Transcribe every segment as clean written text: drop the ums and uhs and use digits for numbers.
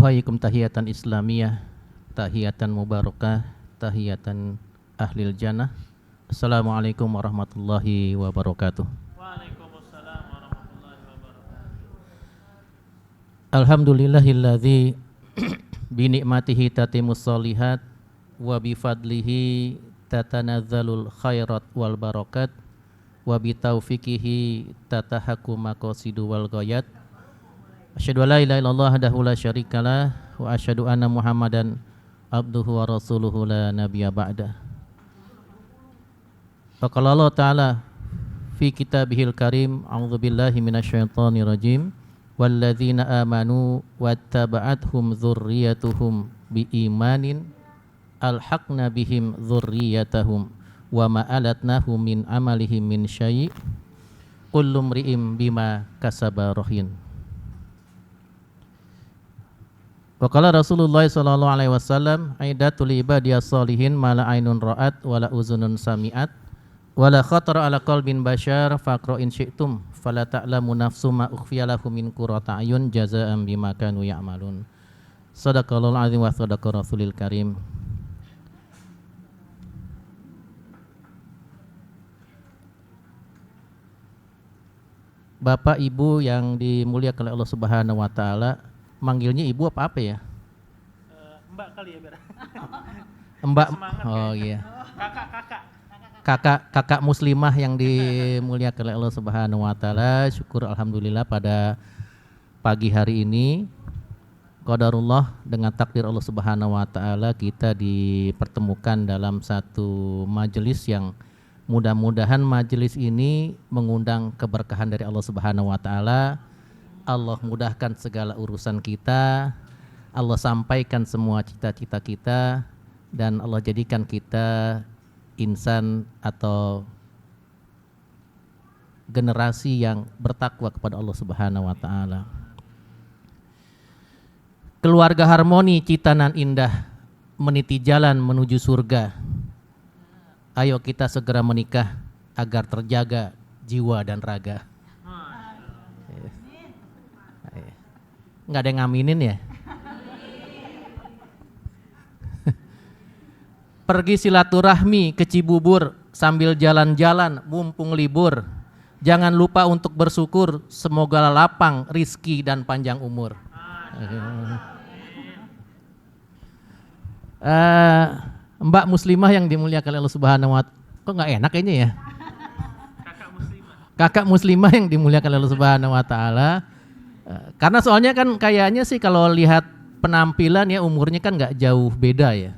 Uhayyikum tahiyatan islamiyah, tahiyatan mubarakah, tahiyatan ahlil jannah. Assalamualaikum warahmatullahi wabarakatuh. Waalaikumsalam warahmatullahi wabarakatuh. Alhamdulillahilladzi bi ni'matihi tatimmus shalihat wa bi fadlihi tatanazzalul khairat wal barakat wa bi taufiqihi tatahakku maqasidu wal ghayat. Asyhadu an la ilaha illallah wahdahu la syarikalah wa asyhadu anna Muhammadan abduhu wa rasuluhu la nabiyya ba'da. Faqala Allah Ta'ala fi kitabihil karim, a'udzubillahi minasyaitonir rajim, walladzina amanu wattaba'athum dzurriyyatuhum biimanin alhaqna bihim dzurriyyatahum wa ma alatnahum min amalihim min syai' kullu mri'im bima kasaba rahin. Wa qala Rasulullah sallallahu alaihi wasallam, aidatul ibadiyas sholihin mala ainun ra'at wala uzunun sami'at wala khatara ala qalbin bashar faqra in syi'tum fala ta'lamu nafsum ma ukhfiya lahum min qurrati ayun jazaa'an bima kanu ya'malun. Shadaqallahul azim wa shadaqa rasulil karim. Bapak Ibu yang dimuliakan oleh Allah Subhanahu wa taala, manggilnya ibu apa ya? Mbak kali ya biar. Mbak. Semangat, Oh ya. iya. Kakak. Kakak muslimah yang dimuliakan oleh Allah Subhanahu wa taala. Syukur alhamdulillah pada pagi hari ini qadarullah dengan takdir Allah Subhanahu wa taala kita dipertemukan dalam satu majelis yang mudah-mudahan majelis ini mengundang keberkahan dari Allah Subhanahu wa taala. Allah mudahkan segala urusan kita, Allah sampaikan semua cita-cita kita, dan Allah jadikan kita insan atau generasi yang bertakwa kepada Allah Subhanahu wa taala. Keluarga harmoni, citanan indah, meniti jalan menuju surga. Ayo kita segera menikah agar terjaga jiwa dan raga. Nggak ada yang ngaminin ya? Pergi silaturahmi ke Cibubur sambil jalan-jalan mumpung libur. Jangan lupa untuk bersyukur, semoga lapang rizki dan panjang umur. Mbak muslimah yang dimuliakan Allah Subhanahu wa taala. Kok nggak enak kayaknya ya? Kakak muslimah yang dimuliakan Allah Subhanahu wa taala. Karena soalnya kan kayaknya sih kalau lihat penampilan ya umurnya kan nggak jauh beda ya.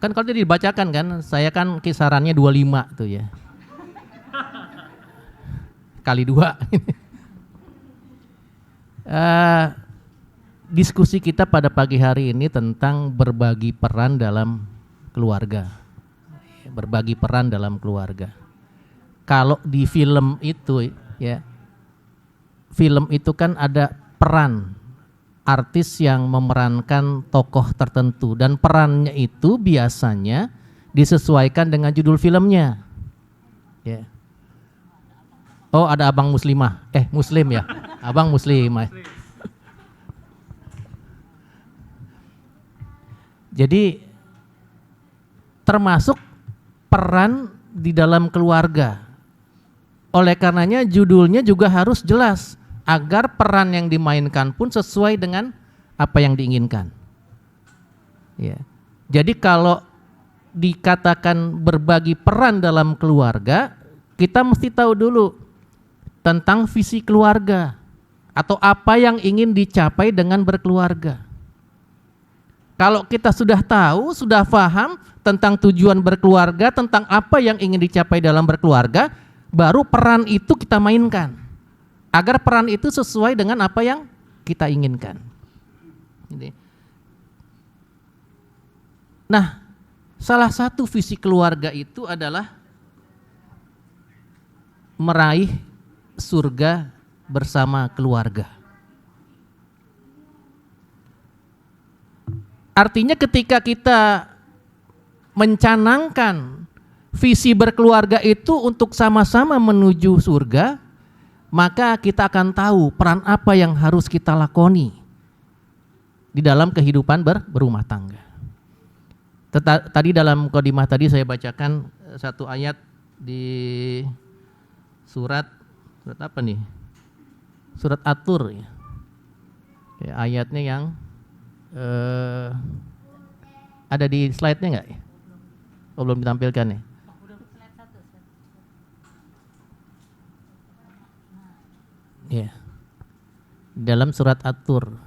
Kan kalau jadi dibacakan kan, saya kan kisarannya 25 tuh ya. Kali 2. Diskusi kita pada pagi hari ini tentang berbagi peran dalam keluarga. Berbagi peran dalam keluarga. Kalau di film itu ya, film itu kan ada peran artis yang memerankan tokoh tertentu dan perannya itu biasanya disesuaikan dengan judul filmnya. Ya. Oh ada abang muslimah, muslim ya, abang muslimah. Jadi termasuk peran di dalam keluarga. Oleh karenanya judulnya juga harus jelas agar peran yang dimainkan pun sesuai dengan apa yang diinginkan. Ya. Jadi kalau dikatakan berbagi peran dalam keluarga, kita mesti tahu dulu tentang visi keluarga atau apa yang ingin dicapai dengan berkeluarga. Kalau kita sudah tahu, sudah paham tentang tujuan berkeluarga, tentang apa yang ingin dicapai dalam berkeluarga, baru peran itu kita mainkan. Agar peran itu sesuai dengan apa yang kita inginkan. Nah, salah satu visi keluarga itu adalah meraih surga bersama keluarga. Artinya ketika kita mencanangkan visi berkeluarga itu untuk sama-sama menuju surga, maka kita akan tahu peran apa yang harus kita lakoni di dalam kehidupan berumah tangga. Tadi dalam qadimah tadi saya bacakan satu ayat di surat apa nih? Surat At-Tur ya. Ayatnya yang ada di slide-nya enggak ya? Oh, belum ditampilkan ya? Ya. Dalam surat At-Tur.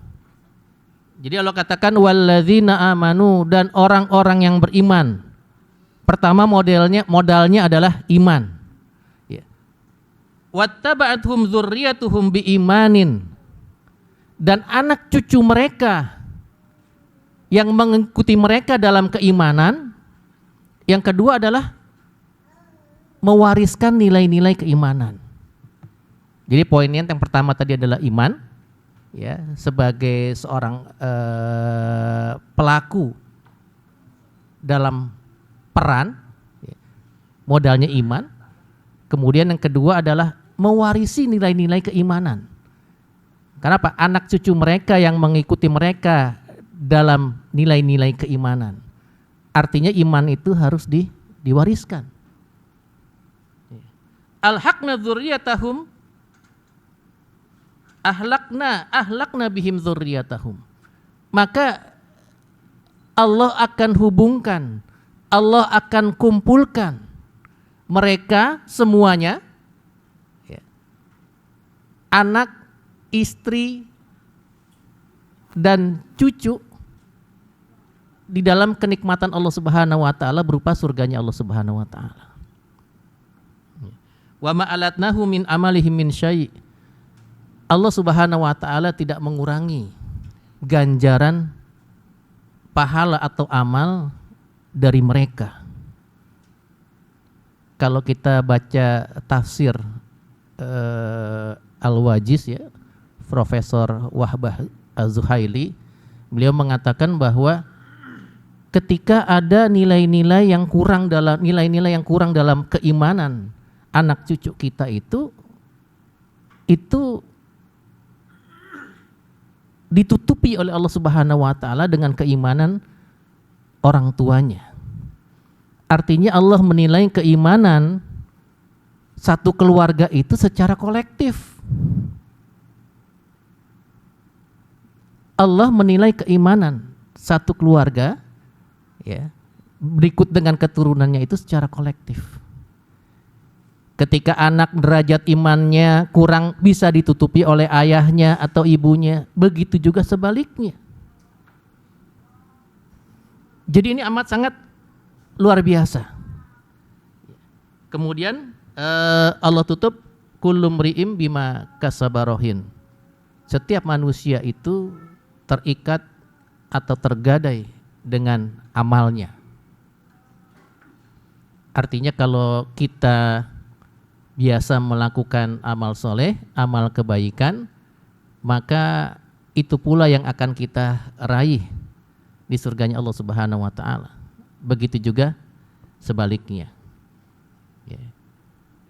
Jadi Allah katakan walladzina amanu, dan orang-orang yang beriman. Pertama modalnya adalah iman. Ya. Wattaba'athum dzurriyyatuhum biimanin, dan anak cucu mereka yang mengikuti mereka dalam keimanan. Yang kedua adalah mewariskan nilai-nilai keimanan. Jadi poinnya yang pertama tadi adalah iman, ya, sebagai seorang pelaku dalam peran, ya, modalnya iman. Kemudian yang kedua adalah mewarisi nilai-nilai keimanan. Kenapa? Anak cucu mereka yang mengikuti mereka dalam nilai-nilai keimanan. Artinya iman itu harus diwariskan. Alhaqna dzurriyyatahum ahlakna bihim dzurriyyatahum. Maka Allah akan hubungkan, Allah akan kumpulkan mereka semuanya, ya, anak, istri, dan cucu di dalam kenikmatan Allah Subhanahu wa taala berupa surganya Allah Subhanahu wa taala. Wa ma alatnahu min amalihim min syai'. Allah Subhanahu wa taala tidak mengurangi ganjaran pahala atau amal dari mereka. Kalau kita baca tafsir Al-Wajiz, ya, Profesor Wahbah Az-Zuhaili, beliau mengatakan bahwa ketika ada nilai-nilai yang kurang dalam keimanan anak cucu kita itu ditutupi oleh Allah Subhanahu wa taala dengan keimanan orang tuanya. Artinya Allah menilai keimanan satu keluarga itu secara kolektif. Allah menilai keimanan satu keluarga, ya, berikut dengan keturunannya itu secara kolektif. Ketika anak derajat imannya kurang bisa ditutupi oleh ayahnya atau ibunya, begitu juga sebaliknya. Jadi ini amat sangat luar biasa. Kemudian Allah tutup kullu mri'im bima kasabarohin. Setiap manusia itu terikat atau tergadai dengan amalnya. Artinya kalau kita biasa melakukan amal soleh, amal kebaikan, maka itu pula yang akan kita raih di surganya Allah Subhanahu wa taala. Begitu juga sebaliknya. Ya.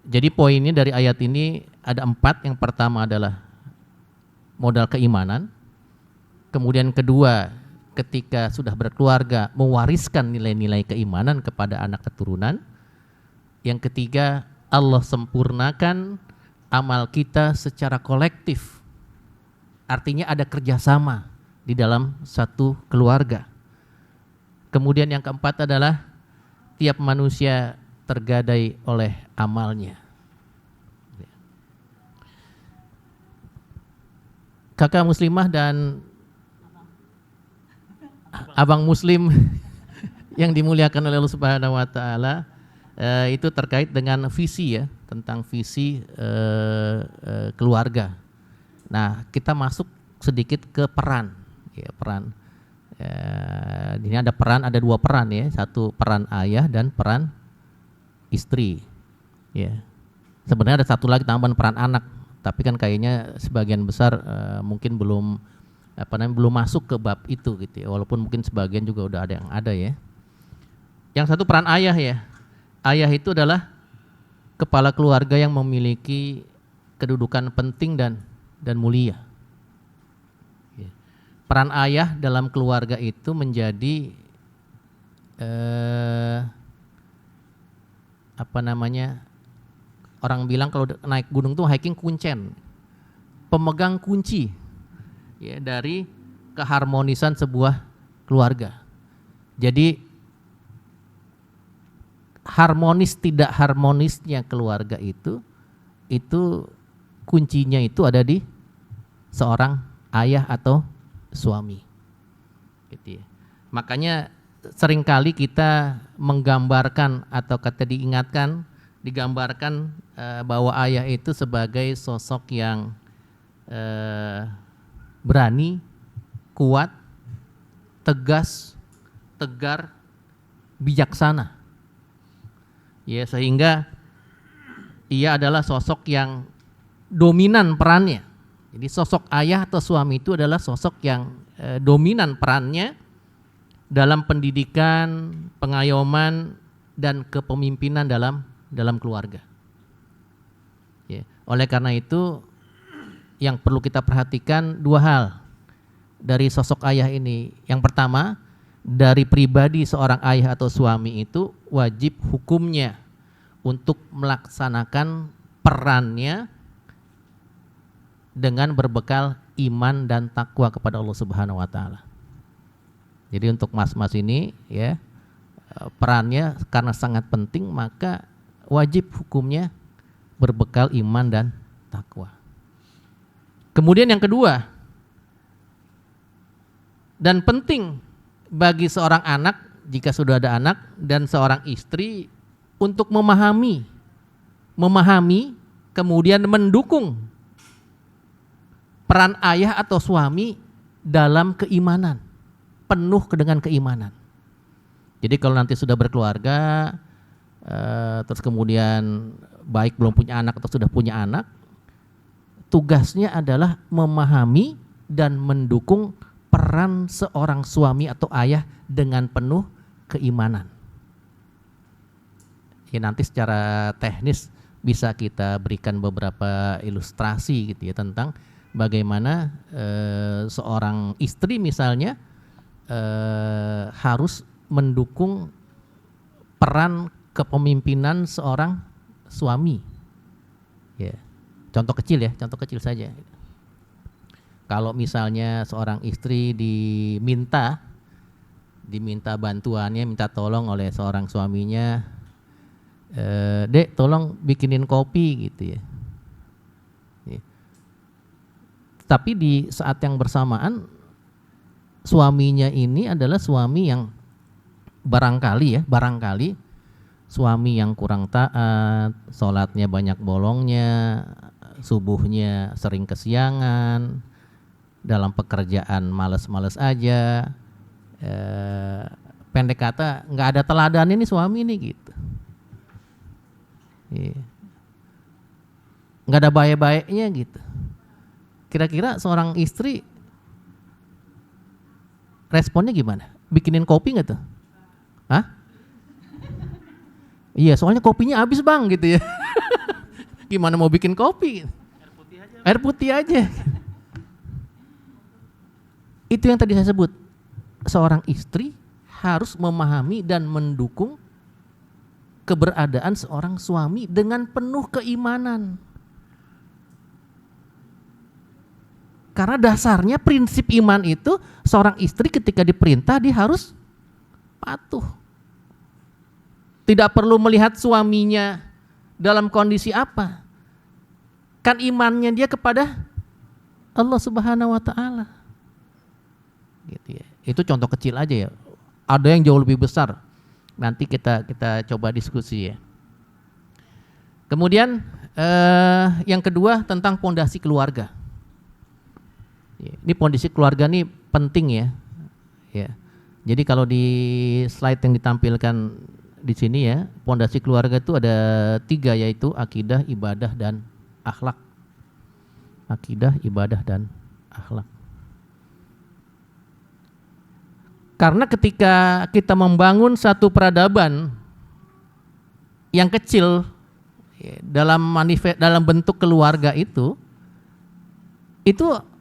Jadi poinnya dari ayat ini ada 4. Yang pertama adalah modal keimanan. Kemudian kedua, ketika sudah berkeluarga, mewariskan nilai-nilai keimanan kepada anak keturunan. Yang ketiga, Allah sempurnakan amal kita secara kolektif. Artinya ada kerjasama di dalam satu keluarga. Kemudian yang keempat adalah tiap manusia tergadai oleh amalnya. Kakak muslimah dan abang muslim yang dimuliakan oleh Allah Subhanahu wa taala, itu terkait dengan visi, ya, tentang visi keluarga. Nah, kita masuk sedikit ke peran, ya, peran. Ini ada 2 peran, ya, satu peran ayah dan peran istri, ya. Sebenarnya ada satu lagi tambahan peran anak, tapi kan kayaknya sebagian besar mungkin belum masuk ke bab itu, gitu, ya. Walaupun mungkin sebagian juga udah ada, ya. Yang satu peran ayah, ya. Ayah itu adalah kepala keluarga yang memiliki kedudukan penting dan mulia. Peran peran ayah dalam keluarga itu menjadi orang bilang kalau naik gunung tuh hiking kuncen, pemegang kunci ya dari keharmonisan sebuah keluarga. Jadi harmonis tidak harmonisnya keluarga itu kuncinya itu ada di seorang ayah atau suami. Gitu ya. Makanya seringkali kita menggambarkan atau kata digambarkan bahwa ayah itu sebagai sosok yang berani, kuat, tegas, tegar, bijaksana. Ya, sehingga ia adalah sosok yang dominan perannya. Jadi sosok ayah atau suami itu adalah sosok yang dominan perannya dalam pendidikan, pengayoman, dan kepemimpinan dalam keluarga. Ya. Oleh karena itu yang perlu kita perhatikan dua hal dari sosok ayah ini. Yang pertama, dari pribadi seorang ayah atau suami itu wajib hukumnya untuk melaksanakan perannya dengan berbekal iman dan takwa kepada Allah Subhanahu wa taala. Jadi untuk mas-mas ini ya, perannya karena sangat penting, maka wajib hukumnya berbekal iman dan takwa. Kemudian yang kedua, dan penting bagi seorang anak jika sudah ada anak dan seorang istri untuk memahami kemudian mendukung peran ayah atau suami dalam keimanan, penuh dengan keimanan. Jadi kalau nanti sudah berkeluarga, terus kemudian baik belum punya anak atau sudah punya anak, tugasnya adalah memahami dan mendukung peran seorang suami atau ayah dengan penuh keimanan. Ya, nanti secara teknis bisa kita berikan beberapa ilustrasi gitu ya tentang bagaimana seorang istri misalnya harus mendukung peran kepemimpinan seorang suami. Ya. Contoh kecil saja. Kalau misalnya seorang istri diminta bantuannya, minta tolong oleh seorang suaminya, Dek tolong bikinin kopi gitu ya. Tapi di saat yang bersamaan suaminya ini adalah suami yang barangkali suami yang kurang taat, sholatnya banyak bolongnya, subuhnya sering kesiangan, dalam pekerjaan males-males aja, pendek kata nggak ada teladan ini suami ini gitu. Nggak ada baik-baiknya gitu. Kira-kira seorang istri responnya gimana? Bikinin kopi nggak tuh? Hah? Iya, soalnya kopinya habis bang gitu ya. Gimana mau bikin kopi? Air putih aja. Itu yang tadi saya sebut. Seorang istri harus memahami dan mendukung keberadaan seorang suami dengan penuh keimanan. Karena dasarnya prinsip iman itu seorang istri ketika diperintah dia harus patuh. Tidak perlu melihat suaminya dalam kondisi apa. Kan imannya dia kepada Allah Subhanahu wa taala. Gitu ya. Itu contoh kecil aja ya. Ada yang jauh lebih besar. Nanti kita coba diskusi ya. Kemudian yang kedua tentang pondasi keluarga. Ini pondasi keluarga nih penting ya. Jadi kalau di slide yang ditampilkan di sini ya, pondasi keluarga itu ada 3 yaitu akidah, ibadah, dan akhlak. Akidah, ibadah, dan akhlak. Karena ketika kita membangun satu peradaban yang kecil dalam bentuk keluarga itu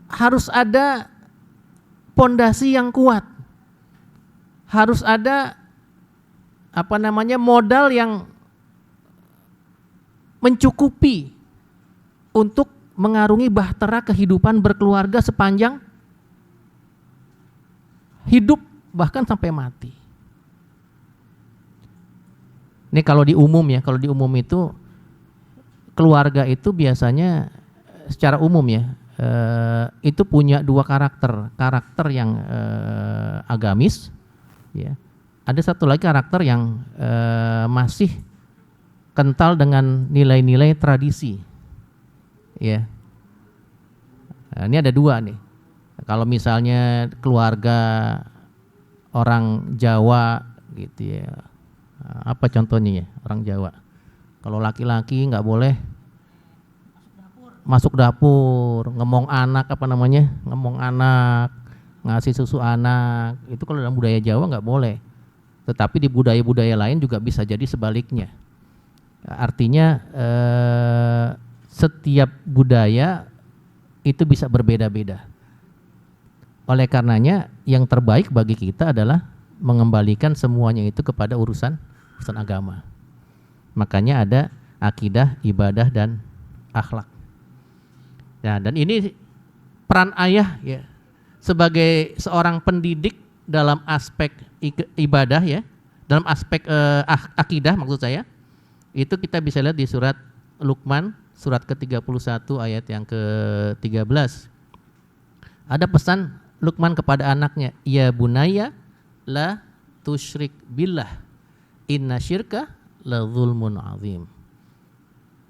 harus ada pondasi yang kuat. Harus ada modal yang mencukupi untuk mengarungi bahtera kehidupan berkeluarga sepanjang hidup bahkan sampai mati. Ini kalau di umum ya, kalau di umum itu keluarga itu biasanya secara umum ya itu punya dua karakter yang agamis, ya. Ada satu lagi karakter yang masih kental dengan nilai-nilai tradisi, ya. Nah, ini ada dua nih. Kalau misalnya keluarga orang Jawa gitu ya, apa contohnya ya orang Jawa? Kalau laki-laki nggak boleh masuk dapur, ngomong anak ngasih susu anak, itu kalau dalam budaya Jawa nggak boleh. Tetapi di budaya-budaya lain juga bisa jadi sebaliknya. Artinya setiap budaya itu bisa berbeda-beda. Oleh karenanya yang terbaik bagi kita adalah mengembalikan semuanya itu kepada urusan agama. Makanya ada akidah, ibadah, dan akhlak. Nah, dan ini peran ayah ya sebagai seorang pendidik dalam aspek ibadah ya, dalam aspek akidah maksud saya. Itu kita bisa lihat di surat Luqman surat ke-31 ayat yang ke-13. Ada pesan Luqman kepada anaknya, ya bunayya la tusyrik billah inna syirka la zulmun azim.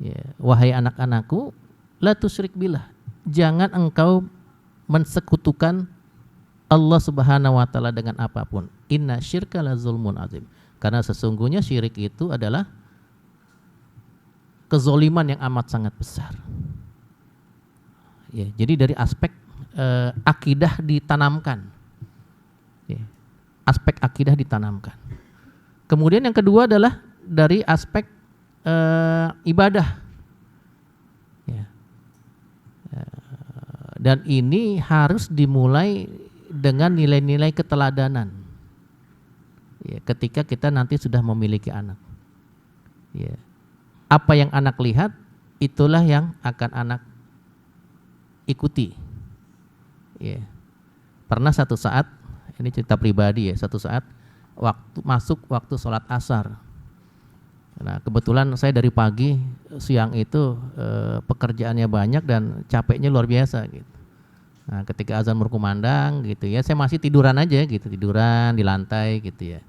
Ya, wahai anak-anakku, la tusyrik billah, jangan engkau mensekutukan Allah Subhanahu wa taala dengan apapun. Inna syirka la zulmun azim. Karena sesungguhnya syirik itu adalah kezoliman yang amat sangat besar. Ya, jadi dari aspek akidah ditanamkan. Ya, aspek akidah ditanamkan. Kemudian yang kedua adalah dari aspek ibadah. Ya. Dan ini harus dimulai dengan nilai-nilai keteladanan. Ya, ketika kita nanti sudah memiliki anak. Ya. Apa yang anak lihat, itulah yang akan anak ikuti. Ya. Pernah satu saat, ini cerita pribadi ya, satu saat waktu sholat asar. Nah, kebetulan saya dari pagi, siang itu pekerjaannya banyak dan capeknya luar biasa gitu. Nah, ketika azan berkumandang gitu ya, saya masih tiduran aja gitu, tiduran di lantai gitu ya.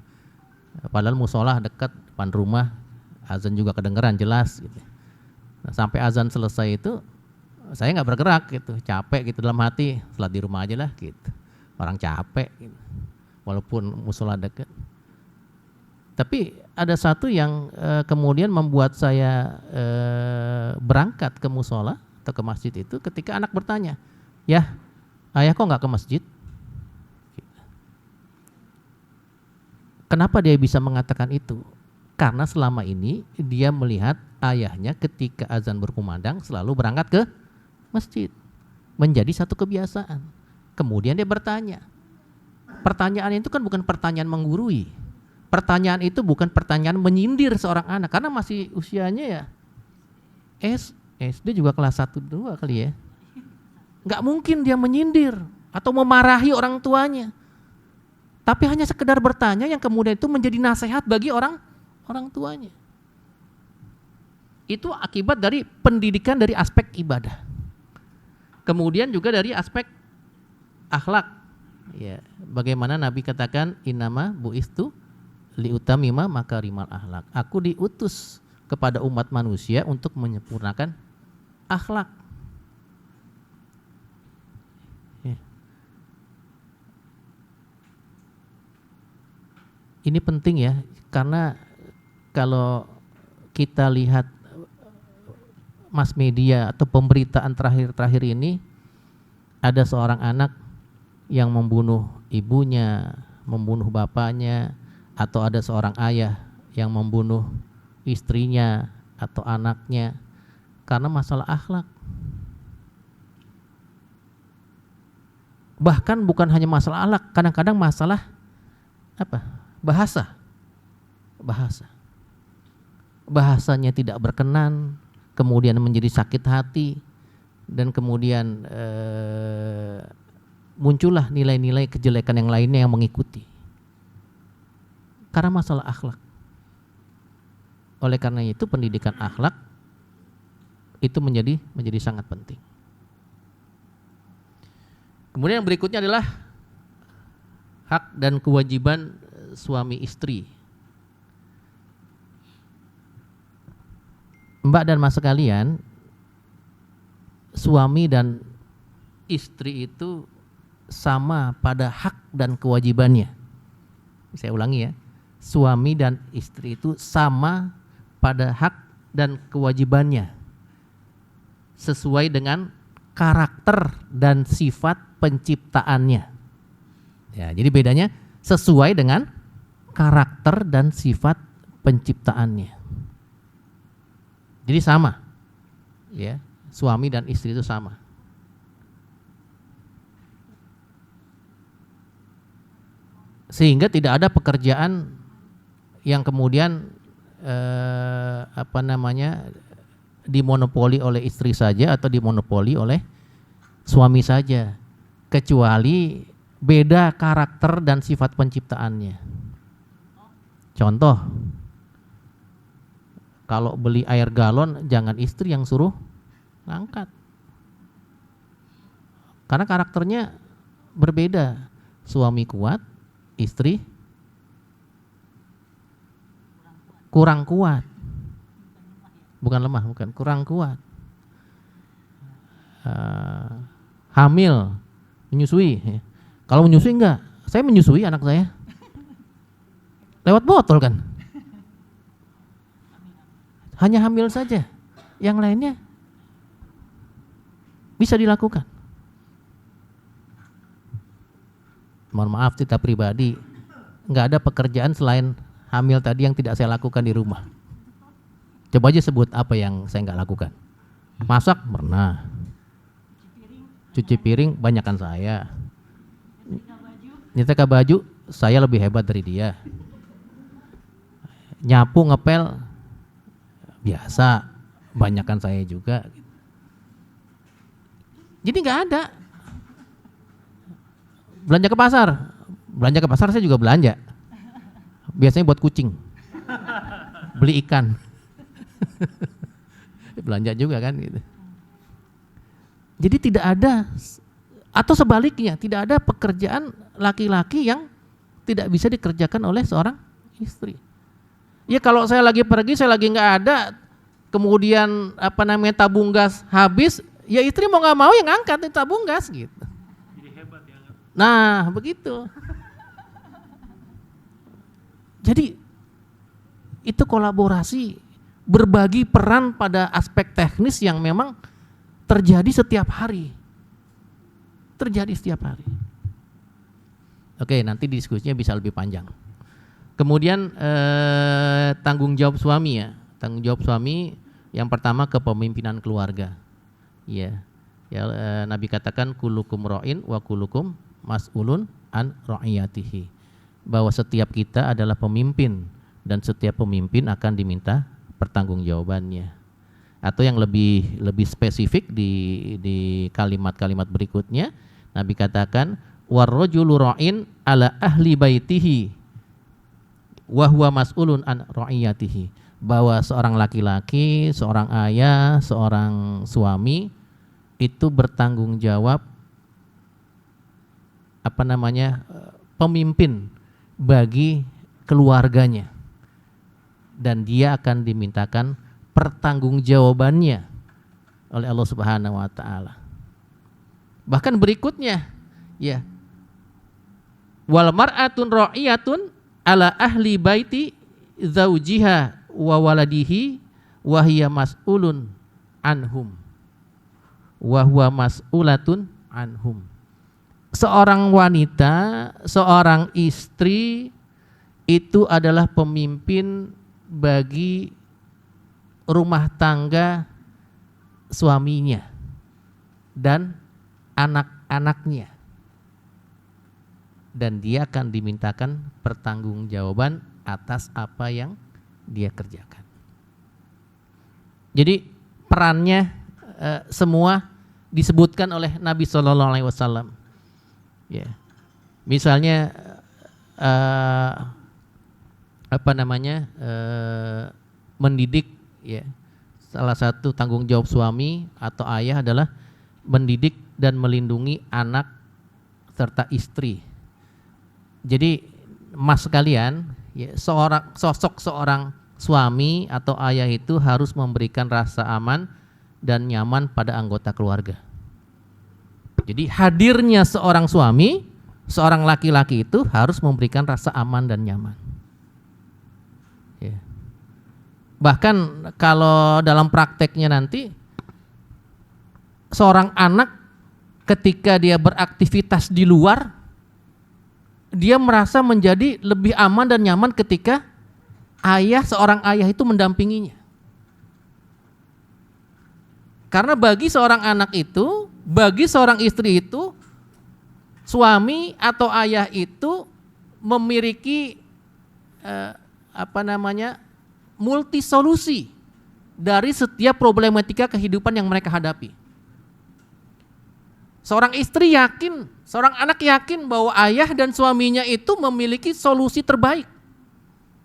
Padahal musola dekat depan rumah, azan juga kedengeran jelas gitu. Nah, sampai azan selesai itu saya nggak bergerak gitu, capek gitu dalam hati, sholat di rumah aja lah gitu. Orang capek gitu. Walaupun musola dekat. Tapi ada satu yang kemudian membuat saya berangkat ke musola atau ke masjid itu ketika anak bertanya, "Ya, ayah kok nggak ke masjid?" Kenapa dia bisa mengatakan itu? Karena selama ini dia melihat ayahnya ketika azan berkumandang selalu berangkat ke masjid. Menjadi satu kebiasaan. Kemudian dia bertanya. Pertanyaan itu kan bukan pertanyaan menggurui. Pertanyaan itu bukan pertanyaan menyindir seorang anak. Karena masih usianya ya SD juga kelas 1-2 kali ya. Nggak mungkin dia menyindir atau memarahi orang tuanya. Tapi hanya sekedar bertanya yang kemudian itu menjadi nasihat bagi orang tuanya. Itu akibat dari pendidikan dari aspek ibadah. Kemudian juga dari aspek akhlak. Ya, bagaimana Nabi katakan innama bu'istu liutamima makarimal akhlak. Aku diutus kepada umat manusia untuk menyempurnakan akhlak. Ya. Ini penting ya, karena kalau kita lihat mass media atau pemberitaan terakhir ini, ada seorang anak yang membunuh ibunya, membunuh bapaknya, atau ada seorang ayah yang membunuh istrinya atau anaknya karena masalah akhlak. Bahkan bukan hanya masalah akhlak, kadang-kadang masalah apa? Bahasa. Bahasanya tidak berkenan, kemudian menjadi sakit hati, dan kemudian muncullah nilai-nilai kejelekan yang lainnya yang mengikuti. Karena masalah akhlak. Oleh karena itu pendidikan akhlak itu menjadi sangat penting. Kemudian yang berikutnya adalah hak dan kewajiban suami istri. Mbak dan Mas sekalian, suami dan istri itu sama pada hak dan kewajibannya. Saya ulangi ya, suami dan istri itu sama pada hak dan kewajibannya sesuai dengan karakter dan sifat penciptaannya. Ya, jadi bedanya sesuai dengan karakter dan sifat penciptaannya. Jadi sama, ya, suami dan istri itu sama. Sehingga tidak ada pekerjaan yang kemudian dimonopoli oleh istri saja atau dimonopoli oleh suami saja, kecuali beda karakter dan sifat penciptaannya. Contoh, kalau beli air galon jangan istri yang suruh ngangkat, karena karakternya berbeda. Suami kuat, istri kurang kuat. Bukan lemah, bukan, kurang kuat. Hamil, menyusui. Kalau menyusui enggak, saya menyusui anak saya lewat botol kan. Hanya hamil saja, yang lainnya bisa dilakukan. Mohon maaf, cerita pribadi, enggak ada pekerjaan selain hamil tadi yang tidak saya lakukan di rumah. Coba aja sebut apa yang saya enggak lakukan. Masak pernah, cuci piring banyakan saya, nyetrika baju saya lebih hebat dari dia, nyapu ngepel biasa banyakan saya juga. Jadi nggak ada. Belanja ke pasar saya juga belanja, biasanya buat kucing, beli ikan. Belanja juga kan gitu. Jadi tidak ada, atau sebaliknya, tidak ada pekerjaan laki-laki yang tidak bisa dikerjakan oleh seorang istri. Ya kalau saya lagi pergi, saya lagi nggak ada, kemudian tabung gas habis, ya istri mau nggak mau yang ngangkat tabung gas gitu. Jadi hebat ya. Nah begitu. Jadi itu kolaborasi, berbagi peran pada aspek teknis yang memang terjadi setiap hari. Oke, nanti diskusinya bisa lebih panjang. Kemudian tanggung jawab suami ya. Tanggung jawab suami yang pertama kepemimpinan keluarga. Ya, Nabi katakan kullukum ra'in wa kullukum mas'ulun an ra'iyatihi. Bahwa setiap kita adalah pemimpin dan setiap pemimpin akan diminta pertanggungjawabannya. Atau yang lebih spesifik di kalimat-kalimat berikutnya, Nabi katakan warrajulu ra'in ala ahli baitihi wa huwa mas'ulun an ra'iyatihi. Bahwa seorang laki-laki, seorang ayah, seorang suami itu bertanggung jawab pemimpin bagi keluarganya, dan dia akan dimintakan pertanggungjawabannya oleh Allah Subhanahu wa taala. Bahkan berikutnya, ya. Wal mar'atun ra'iyatun ala ahli baiti zaujiha wa waladihi wa hiya mas'ulun anhum. Wa huwa mas'ulatun anhum. Seorang wanita, seorang istri itu adalah pemimpin bagi rumah tangga suaminya dan anak-anaknya. dan dia akan dimintakan pertanggungjawaban atas apa yang dia kerjakan. Jadi perannya semua disebutkan oleh Nabi Shallallahu Alaihi Wasallam. Ya, misalnya mendidik, ya, salah satu tanggung jawab suami atau ayah adalah mendidik dan melindungi anak serta istri. Jadi mas sekalian, ya, sosok seorang suami atau ayah itu harus memberikan rasa aman dan nyaman pada anggota keluarga. Jadi hadirnya seorang suami, seorang laki-laki itu harus memberikan rasa aman dan nyaman. Ya. Bahkan kalau dalam prakteknya nanti, seorang anak ketika dia beraktivitas di luar, dia merasa menjadi lebih aman dan nyaman ketika seorang ayah itu mendampinginya. Karena bagi seorang anak itu, bagi seorang istri itu, suami atau ayah itu memiliki multi solusi dari setiap problematika kehidupan yang mereka hadapi. Seorang istri yakin, seorang anak yakin bahwa ayah dan suaminya itu memiliki solusi terbaik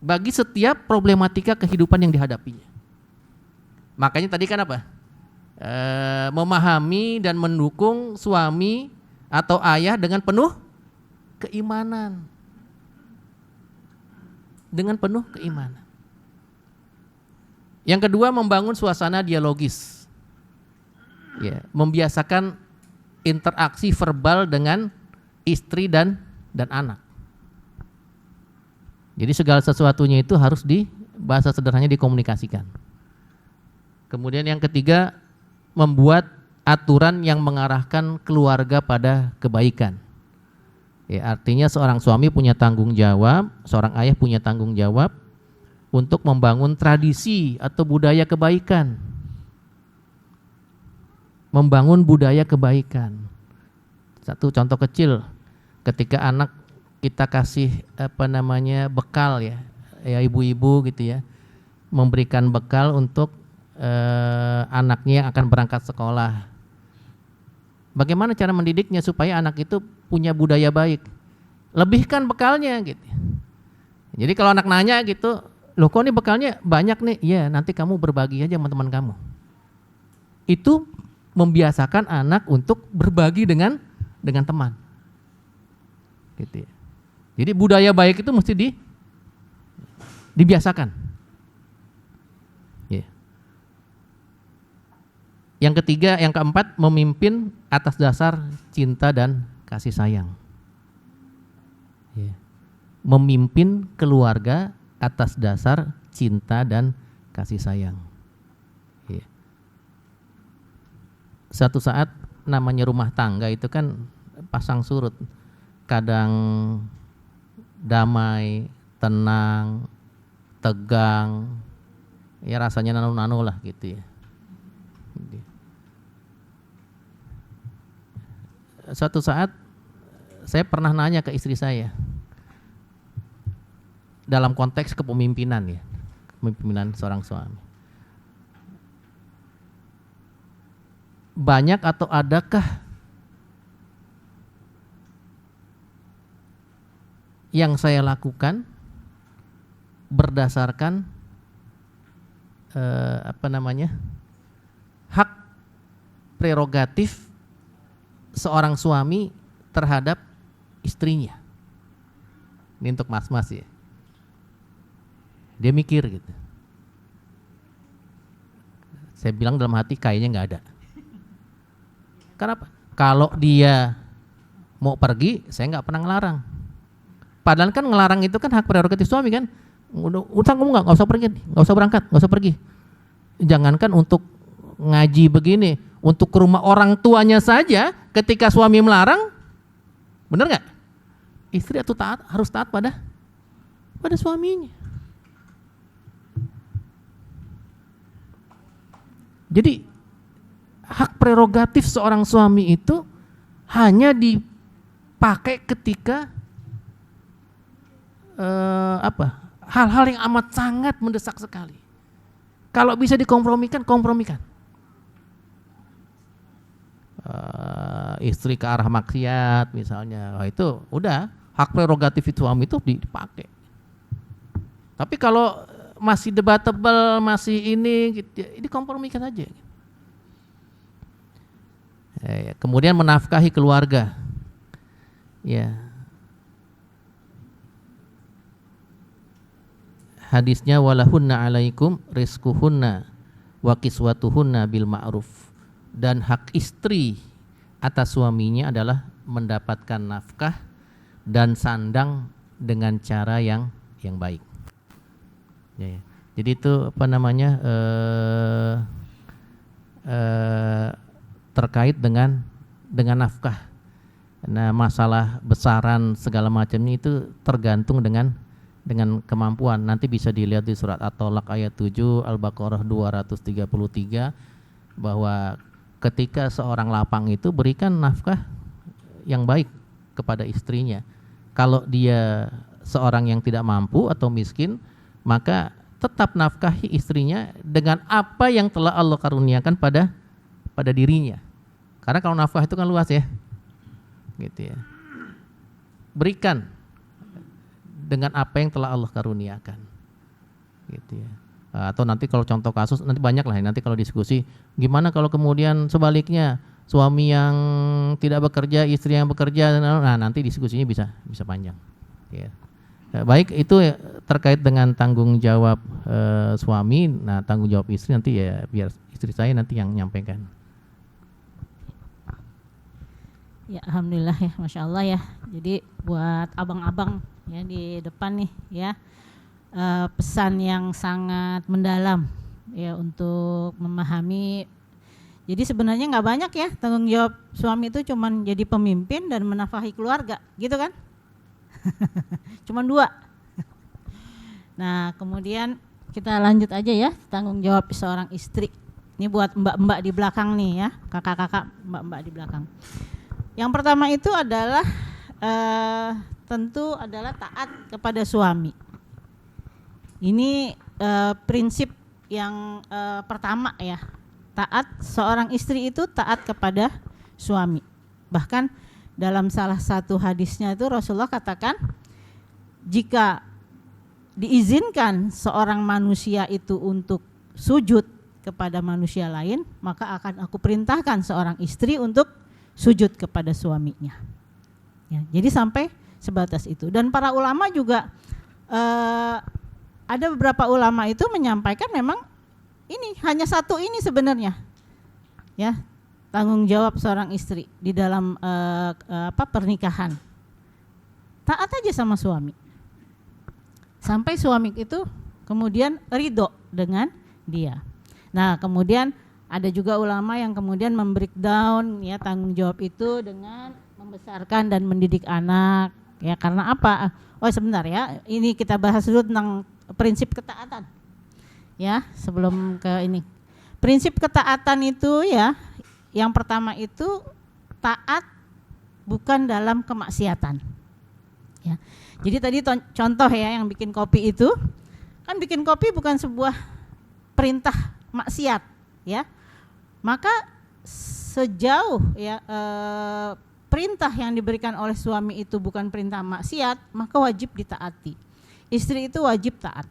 bagi setiap problematika kehidupan yang dihadapinya. Makanya tadi kan apa? Memahami dan mendukung suami atau ayah dengan penuh keimanan. Dengan penuh keimanan. Yang kedua, membangun suasana dialogis. Ya, membiasakan interaksi verbal dengan istri dan anak. Jadi segala sesuatunya itu harus bahasa sederhananya dikomunikasikan. Kemudian yang ketiga, membuat aturan yang mengarahkan keluarga pada kebaikan. Ya, artinya seorang suami punya tanggung jawab, seorang ayah punya tanggung jawab untuk membangun tradisi atau budaya kebaikan. Membangun budaya kebaikan. Satu contoh kecil, ketika anak kita kasih bekal, ya ibu-ibu gitu ya, memberikan bekal untuk anaknya yang akan berangkat sekolah. Bagaimana cara mendidiknya supaya anak itu punya budaya baik? Lebihkan bekalnya gitu. Jadi kalau anak nanya gitu, loh kok nih bekalnya banyak nih? Iya, nanti kamu berbagi aja sama teman kamu. Itu membiasakan anak untuk berbagi dengan teman. Gitu ya. Jadi budaya baik itu mesti dibiasakan. Yeah. Yang ketiga, yang keempat, memimpin atas dasar cinta dan kasih sayang. Yeah. Memimpin keluarga atas dasar cinta dan kasih sayang. Yeah. Suatu saat namanya rumah tangga itu kan pasang surut. Kadang damai, tenang, tegang, ya rasanya nanu-nanu lah gitu ya. Suatu saat saya pernah nanya ke istri saya dalam konteks kepemimpinan, ya, kepemimpinan seorang suami. Banyak atau adakah yang saya lakukan berdasarkan hak prerogatif seorang suami terhadap istrinya? Ini untuk mas-mas ya. Dia mikir gitu. Saya bilang dalam hati kayaknya nggak ada. Kenapa? Kalau dia mau pergi, saya nggak pernah ngelarang. Padahal kan ngelarang itu kan hak prerogatif suami kan. Utang kamu nggak usah pergi, nggak usah berangkat, nggak usah pergi. Jangankan untuk ngaji begini, untuk ke rumah orang tuanya saja, ketika suami melarang, benar nggak? Istri itu harus taat pada suaminya. Jadi hak prerogatif seorang suami itu hanya dipakai ketika hal-hal yang amat sangat mendesak sekali. Kalau bisa dikompromikan, kompromikan. Istri ke arah maksiat misalnya, itu udah hak prerogatif suami itu dipakai. Tapi kalau masih debatable, masih ini kompromikan aja. Kemudian menafkahi keluarga. Ya. Hadisnya walahunna alaikum rizquhunna wa kiswatuhunna bil ma'ruf. Dan hak istri atas suaminya adalah mendapatkan nafkah dan sandang dengan cara yang baik. Ya. Jadi itu terkait dengan nafkah. Nah, masalah besaran segala macamnya itu tergantung dengan kemampuan. Nanti bisa dilihat di surat At-Thalaq ayat 7, Al-Baqarah 233 bahwa ketika seorang lapang itu berikan nafkah yang baik kepada istrinya. Kalau dia seorang yang tidak mampu atau miskin, maka tetap nafkahi istrinya dengan apa yang telah Allah karuniakan pada dirinya. Karena kalau nafkah itu kan luas ya. Gitu ya. Berikan dengan apa yang telah Allah karuniakan. Gitu ya. Atau nanti kalau contoh kasus nanti banyak lah nanti kalau diskusi gimana kalau kemudian sebaliknya suami yang tidak bekerja, istri yang bekerja, nah nanti diskusinya bisa panjang. Ya. Baik, itu terkait dengan tanggung jawab suami. Nah, tanggung jawab istri nanti ya biar istri saya nanti yang nyampaikan. Ya, alhamdulillah ya, masya Allah ya. Jadi buat abang-abang ya di depan nih ya, pesan yang sangat mendalam ya untuk memahami. Jadi sebenarnya nggak banyak ya tanggung jawab suami itu, cuman jadi pemimpin dan menafkahi keluarga, gitu kan? Cuman 2. Nah, kemudian kita lanjut aja ya tanggung jawab seorang istri. Ini buat mbak-mbak di belakang nih ya, kakak-kakak, mbak-mbak di belakang. Yang pertama itu adalah tentu adalah taat kepada suami. Ini prinsip yang pertama ya. Taat, seorang istri itu taat kepada suami. Bahkan dalam salah satu hadisnya itu Rasulullah katakan, jika diizinkan seorang manusia itu untuk sujud kepada manusia lain, maka akan aku perintahkan seorang istri untuk sujud kepada suaminya. Ya, jadi sampai sebatas itu. Dan para ulama juga ada beberapa ulama itu menyampaikan memang ini hanya satu ini sebenarnya, ya, tanggung jawab seorang istri di dalam pernikahan. Taat aja sama suami, sampai suami itu kemudian ridho dengan dia. Nah, kemudian ada juga ulama yang kemudian membreakdown ya tanggung jawab itu dengan membesarkan dan mendidik anak. Ya, karena apa? Oh sebentar ya, ini kita bahas dulu tentang prinsip ketaatan. Ya, sebelum ke ini. Prinsip ketaatan itu ya, yang pertama itu taat bukan dalam kemaksiatan. Ya. Jadi tadi contoh ya yang bikin kopi itu, kan bikin kopi bukan sebuah perintah maksiat, ya. Maka sejauh ya perintah yang diberikan oleh suami itu bukan perintah maksiat, maka wajib ditaati. Istri itu wajib taat.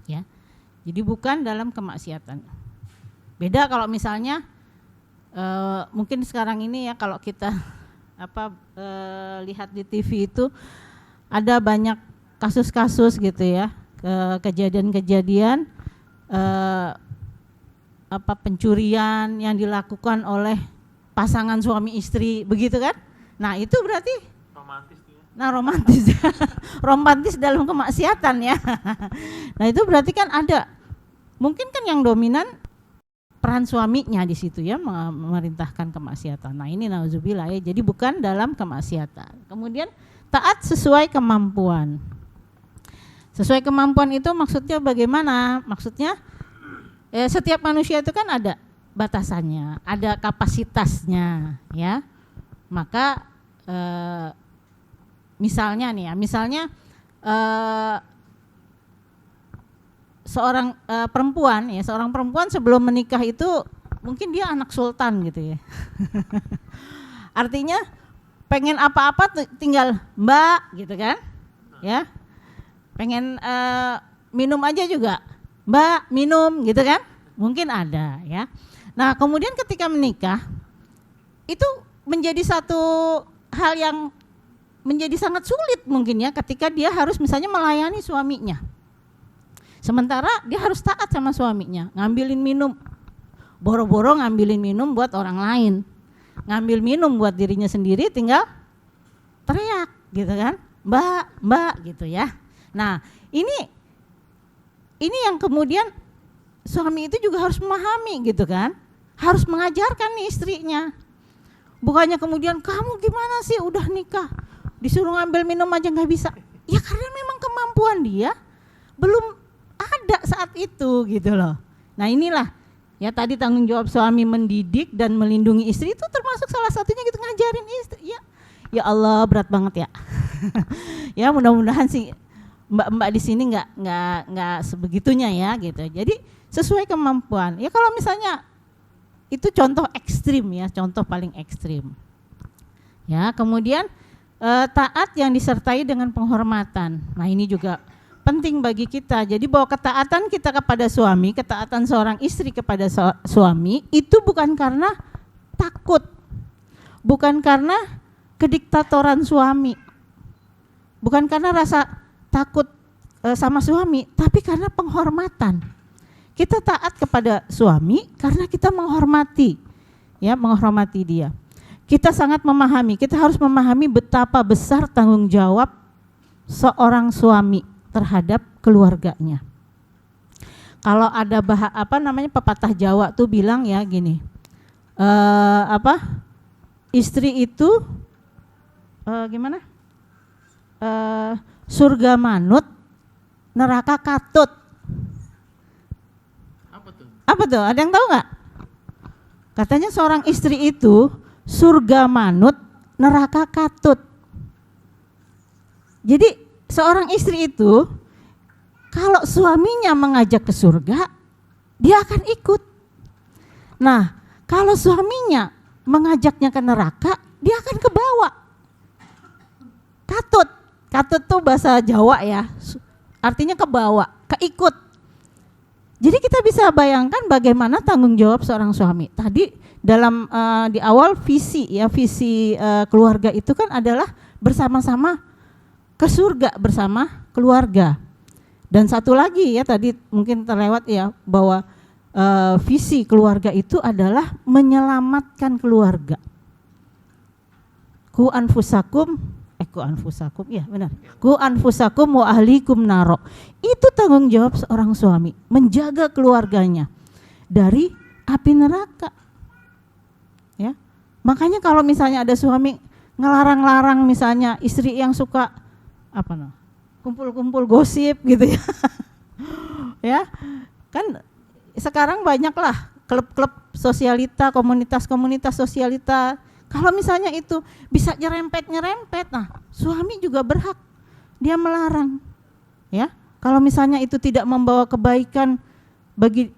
Ya. Jadi bukan dalam kemaksiatan. Beda kalau misalnya mungkin sekarang ini ya kalau kita lihat di TV itu ada banyak kasus-kasus gitu ya, kejadian-kejadian pencurian yang dilakukan oleh pasangan suami istri begitu kan? Nah, itu berarti Romantis tuh ya. nah romantis romantis dalam kemaksiatan ya. Nah, itu berarti kan ada mungkin kan yang dominan peran suaminya di situ ya, memerintahkan kemaksiatan. Nah, ini nauzubillah ya. Jadi bukan dalam kemaksiatan. Kemudian taat sesuai kemampuan. Sesuai kemampuan itu maksudnya bagaimana? Maksudnya setiap manusia itu kan ada batasannya, ada kapasitasnya ya. Maka misalnya nih ya, misalnya eh, seorang seorang perempuan sebelum menikah itu mungkin dia anak sultan gitu ya. Artinya pengen apa-apa tinggal Mbak gitu kan, ya. Pengen minum aja juga Mbak minum gitu kan, mungkin ada ya. Nah kemudian ketika menikah itu menjadi satu hal yang menjadi sangat sulit mungkin ya, ketika dia harus misalnya melayani suaminya. Sementara dia harus taat sama suaminya, ngambilin minum, boro-boro ngambilin minum buat orang lain, ngambil minum buat dirinya sendiri tinggal teriak gitu kan, Mbak, Mbak gitu ya. Nah ini yang kemudian suami itu juga harus memahami gitu kan, harus mengajarkan nih istrinya. Bukannya kemudian kamu gimana sih udah nikah disuruh ngambil minum aja nggak bisa. Ya karena memang kemampuan dia belum ada saat itu gitu loh. Nah inilah ya tadi tanggung jawab suami mendidik dan melindungi istri itu termasuk salah satunya gitu, ngajarin istri. Ya Allah berat banget ya. Ya mudah-mudahan sih mbak-mbak di sini nggak sebegitunya ya gitu. Jadi sesuai kemampuan. Ya kalau misalnya itu contoh ekstrim ya, contoh paling ekstrim. Ya kemudian taat yang disertai dengan penghormatan. Nah ini juga penting bagi kita. Jadi bahwa ketaatan kita kepada suami, ketaatan seorang istri kepada suami itu bukan karena takut, bukan karena kediktatoran suami, bukan karena rasa takut sama suami, tapi karena penghormatan. Kita taat kepada suami karena kita menghormati, ya menghormati dia. Kita sangat memahami, kita harus memahami betapa besar tanggung jawab seorang suami terhadap keluarganya. Kalau ada pepatah Jawa tuh bilang ya gini, istri itu surga manut, neraka katut. Apa tuh? Ada yang tahu nggak? Katanya seorang istri itu surga manut, neraka katut. Jadi seorang istri itu kalau suaminya mengajak ke surga, dia akan ikut. Nah, kalau suaminya mengajaknya ke neraka, dia akan ke bawah. Katut. Katut tuh bahasa Jawa ya. Artinya ke bawah, keikut. Jadi kita bisa bayangkan bagaimana tanggung jawab seorang suami. Tadi dalam di awal visi keluarga itu kan adalah bersama-sama ke surga bersama keluarga. Dan satu lagi ya tadi mungkin terlewat ya bahwa visi keluarga itu adalah menyelamatkan keluarga. Ku anfusakum ya benar. Ku anfusakum wa ahlikum naro. Itu tanggung jawab seorang suami, menjaga keluarganya dari api neraka. Ya. Makanya kalau misalnya ada suami ngelarang-larang misalnya istri yang suka kumpul-kumpul gosip gitu ya. Ya. Kan sekarang banyaklah klub-klub sosialita, komunitas-komunitas sosialita. Kalau misalnya itu bisa nyerempet, nah suami juga berhak dia melarang, ya. Kalau misalnya itu tidak membawa kebaikan bagi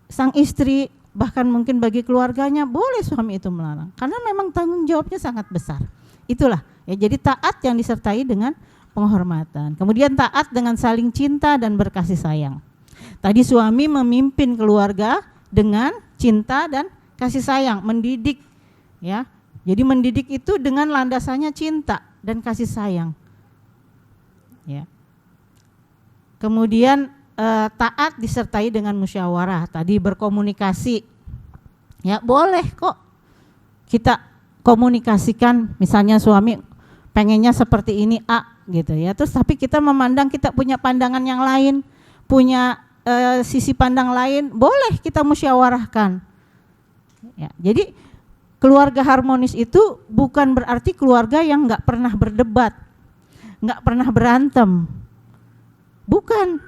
sang istri, bahkan mungkin bagi keluarganya, boleh suami itu melarang. Karena memang tanggung jawabnya sangat besar. Itulah, ya. Jadi taat yang disertai dengan penghormatan. Kemudian taat dengan saling cinta dan berkasih sayang. Tadi suami memimpin keluarga dengan cinta dan kasih sayang, mendidik, ya. Jadi mendidik itu dengan landasannya cinta dan kasih sayang. Ya. Kemudian taat disertai dengan musyawarah, tadi berkomunikasi. Ya, boleh kok kita komunikasikan, misalnya suami pengennya seperti ini A gitu ya. Terus tapi kita memandang, kita punya pandangan yang lain, punya sisi pandang lain, boleh kita musyawarahkan. Ya, jadi keluarga harmonis itu bukan berarti keluarga yang nggak pernah berdebat, nggak pernah berantem, bukan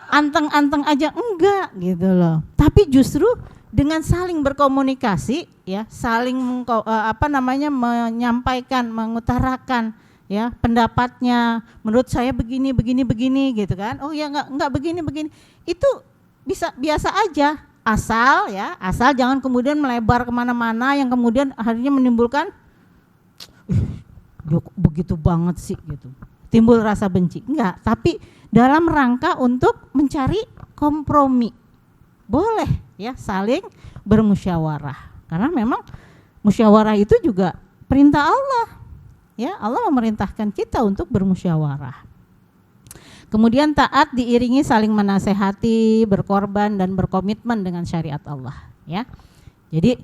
anteng-anteng aja, enggak gitu loh. Tapi justru dengan saling berkomunikasi, ya, saling menyampaikan, mengutarakan ya pendapatnya, menurut saya begini gitu kan. Oh ya enggak begini. Itu bisa biasa aja, asal jangan kemudian melebar kemana-mana yang kemudian akhirnya menimbulkan dia kok begitu banget sih gitu, timbul rasa benci. Enggak, tapi dalam rangka untuk mencari kompromi. Boleh ya saling bermusyawarah, karena memang musyawarah itu juga perintah Allah. Ya, Allah memerintahkan kita untuk bermusyawarah. Kemudian taat diiringi saling menasehati, berkorban dan berkomitmen dengan syariat Allah, ya. Jadi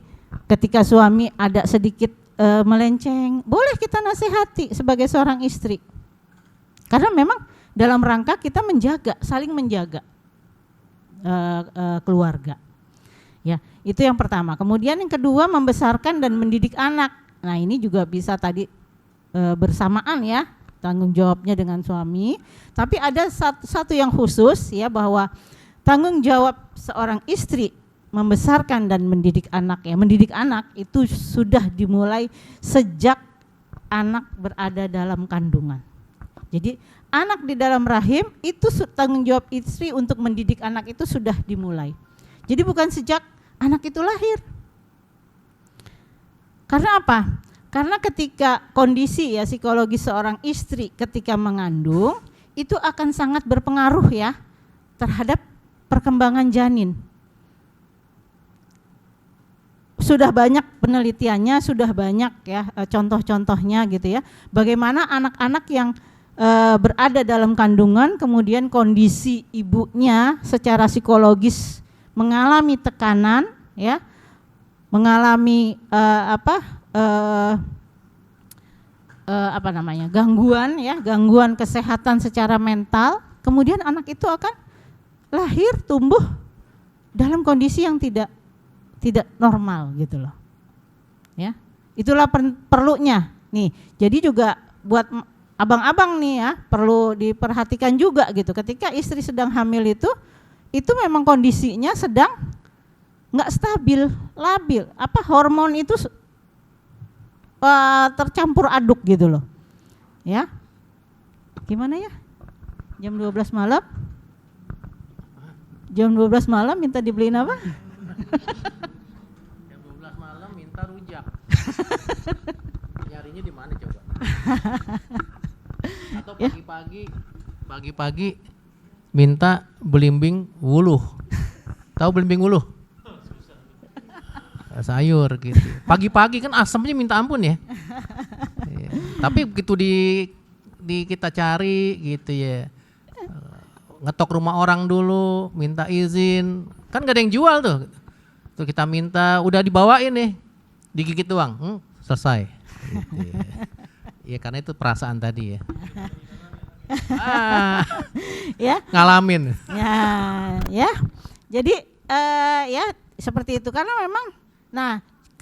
ketika suami ada sedikit melenceng, boleh kita nasihati sebagai seorang istri. Karena memang dalam rangka kita menjaga, saling menjaga keluarga. Ya, itu yang pertama. Kemudian yang kedua, membesarkan dan mendidik anak. Nah, ini juga bisa tadi bersamaan ya, tanggung jawabnya dengan suami. Tapi ada satu yang khusus ya, bahwa tanggung jawab seorang istri membesarkan dan mendidik anak ya. Mendidik anak itu sudah dimulai sejak anak berada dalam kandungan. Jadi anak di dalam rahim itu tanggung jawab istri untuk mendidik anak itu sudah dimulai. Jadi bukan sejak anak itu lahir. Karena apa? Karena ketika kondisi ya psikologi seorang istri ketika mengandung itu akan sangat berpengaruh ya terhadap perkembangan janin. Sudah banyak penelitiannya, sudah banyak ya contoh-contohnya gitu ya. Bagaimana anak-anak yang berada dalam kandungan kemudian kondisi ibunya secara psikologis mengalami tekanan ya, mengalami gangguan kesehatan secara mental, kemudian anak itu akan lahir tumbuh dalam kondisi yang tidak normal gitu loh. Ya. Itulah perlunya. Nih, jadi juga buat abang-abang nih ya, perlu diperhatikan juga gitu. Ketika istri sedang hamil itu memang kondisinya sedang enggak stabil, labil. Hormon itu tercampur aduk gitu loh. Ya. Gimana ya? Jam 12 malam? Jam 12 malam minta dibeliin apa? Jam 12 malam minta rujak. Nyarinya di mana coba? Atau pagi-pagi minta belimbing wuluh. Tahu belimbing wuluh? Sayur gitu. Pagi-pagi kan asamnya minta ampun ya. Tapi begitu di kita cari gitu ya. Ngetok rumah orang dulu, minta izin. Kan gak ada yang jual tuh. Tuh kita minta, udah dibawain nih. Digigit doang, selesai. Gitu ya. Ya karena itu perasaan tadi ya. Ya. Ngalamin. Ya. Jadi ya seperti itu karena memang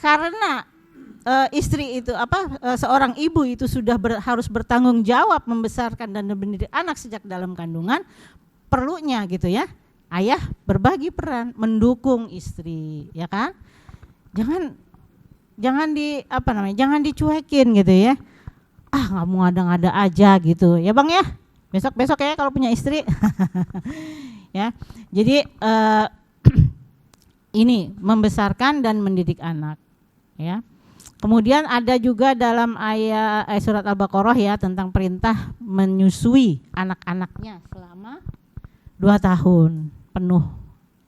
karena istri itu seorang ibu itu sudah harus bertanggung jawab membesarkan dan mendidik anak sejak dalam kandungan, perlunya gitu ya. Ayah berbagi peran mendukung istri, ya kan? Jangan dicuekin gitu ya. Nggak mau ngada-ngada aja gitu. Ya Bang ya. Besok-besok ya kalau punya istri. Ya. Jadi ini membesarkan dan mendidik anak, ya. Kemudian ada juga dalam ayat surat Al-Baqarah ya tentang perintah menyusui anak-anaknya selama 2 tahun penuh,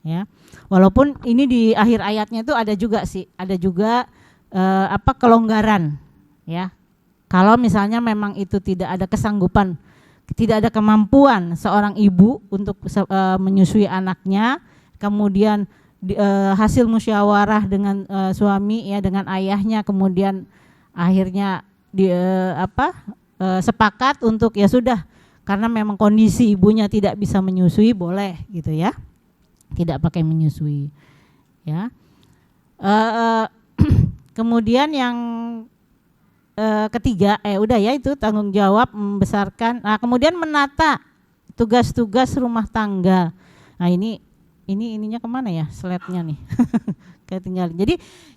ya. Walaupun ini di akhir ayatnya itu ada juga kelonggaran, ya. Kalau misalnya memang itu tidak ada kesanggupan, tidak ada kemampuan seorang ibu untuk menyusui anaknya, kemudian hasil musyawarah dengan suami ya, dengan ayahnya, kemudian akhirnya sepakat untuk ya sudah, karena memang kondisi ibunya tidak bisa menyusui, boleh gitu ya, tidak pakai menyusui ya. Kemudian yang ketiga udah ya, itu tanggung jawab membesarkan. Kemudian menata tugas-tugas rumah tangga. Nah ininya kemana ya slide-nya nih? Ketinggalan.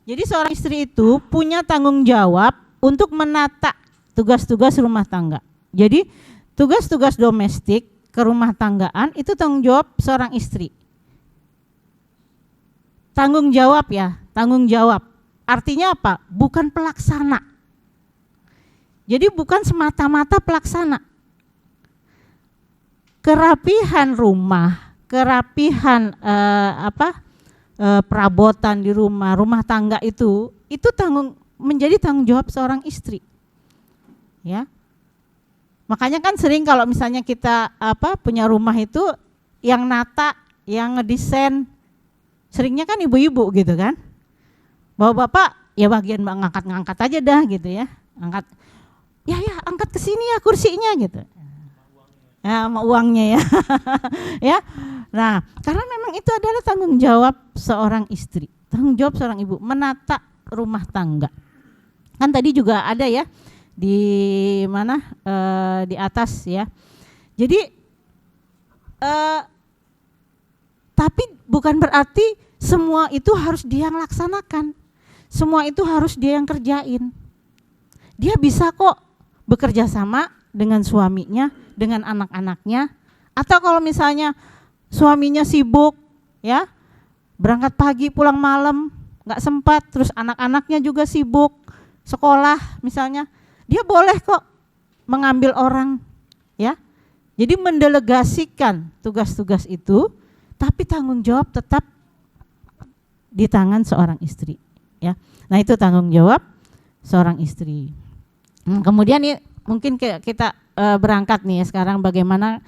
Jadi seorang istri itu punya tanggung jawab untuk menata tugas-tugas rumah tangga. Jadi tugas-tugas domestik kerumah tanggaan itu tanggung jawab seorang istri. Tanggung jawab ya, tanggung jawab. Artinya apa? Bukan pelaksana. Jadi bukan semata-mata pelaksana. Kerapihan rumah, kerapihan perabotan di rumah tangga itu menjadi tanggung jawab seorang istri. Ya. Makanya kan sering kalau misalnya kita punya rumah itu yang nata, yang ngedesain seringnya kan ibu-ibu gitu kan. Bapak-bapak ya bagian ngangkat-ngangkat aja dah gitu ya. Angkat. Ya angkat ke sini ya kursinya gitu. Ya sama uangnya ya. Ya. Nah, karena memang itu adalah tanggung jawab seorang istri, tanggung jawab seorang ibu menata rumah tangga. Kan tadi juga ada ya di mana di atas ya. Jadi tapi bukan berarti semua itu harus dia yang laksanakan. Semua itu harus dia yang kerjain. Dia bisa kok bekerja sama dengan suaminya, dengan anak-anaknya. Atau kalau misalnya suaminya sibuk ya, berangkat pagi pulang malam, nggak sempat, terus anak-anaknya juga sibuk sekolah misalnya, dia boleh kok mengambil orang ya. Jadi mendelegasikan tugas-tugas itu, tapi tanggung jawab tetap di tangan seorang istri ya. Nah itu tanggung jawab seorang istri. Kemudian nih mungkin kita berangkat nih ya sekarang bagaimana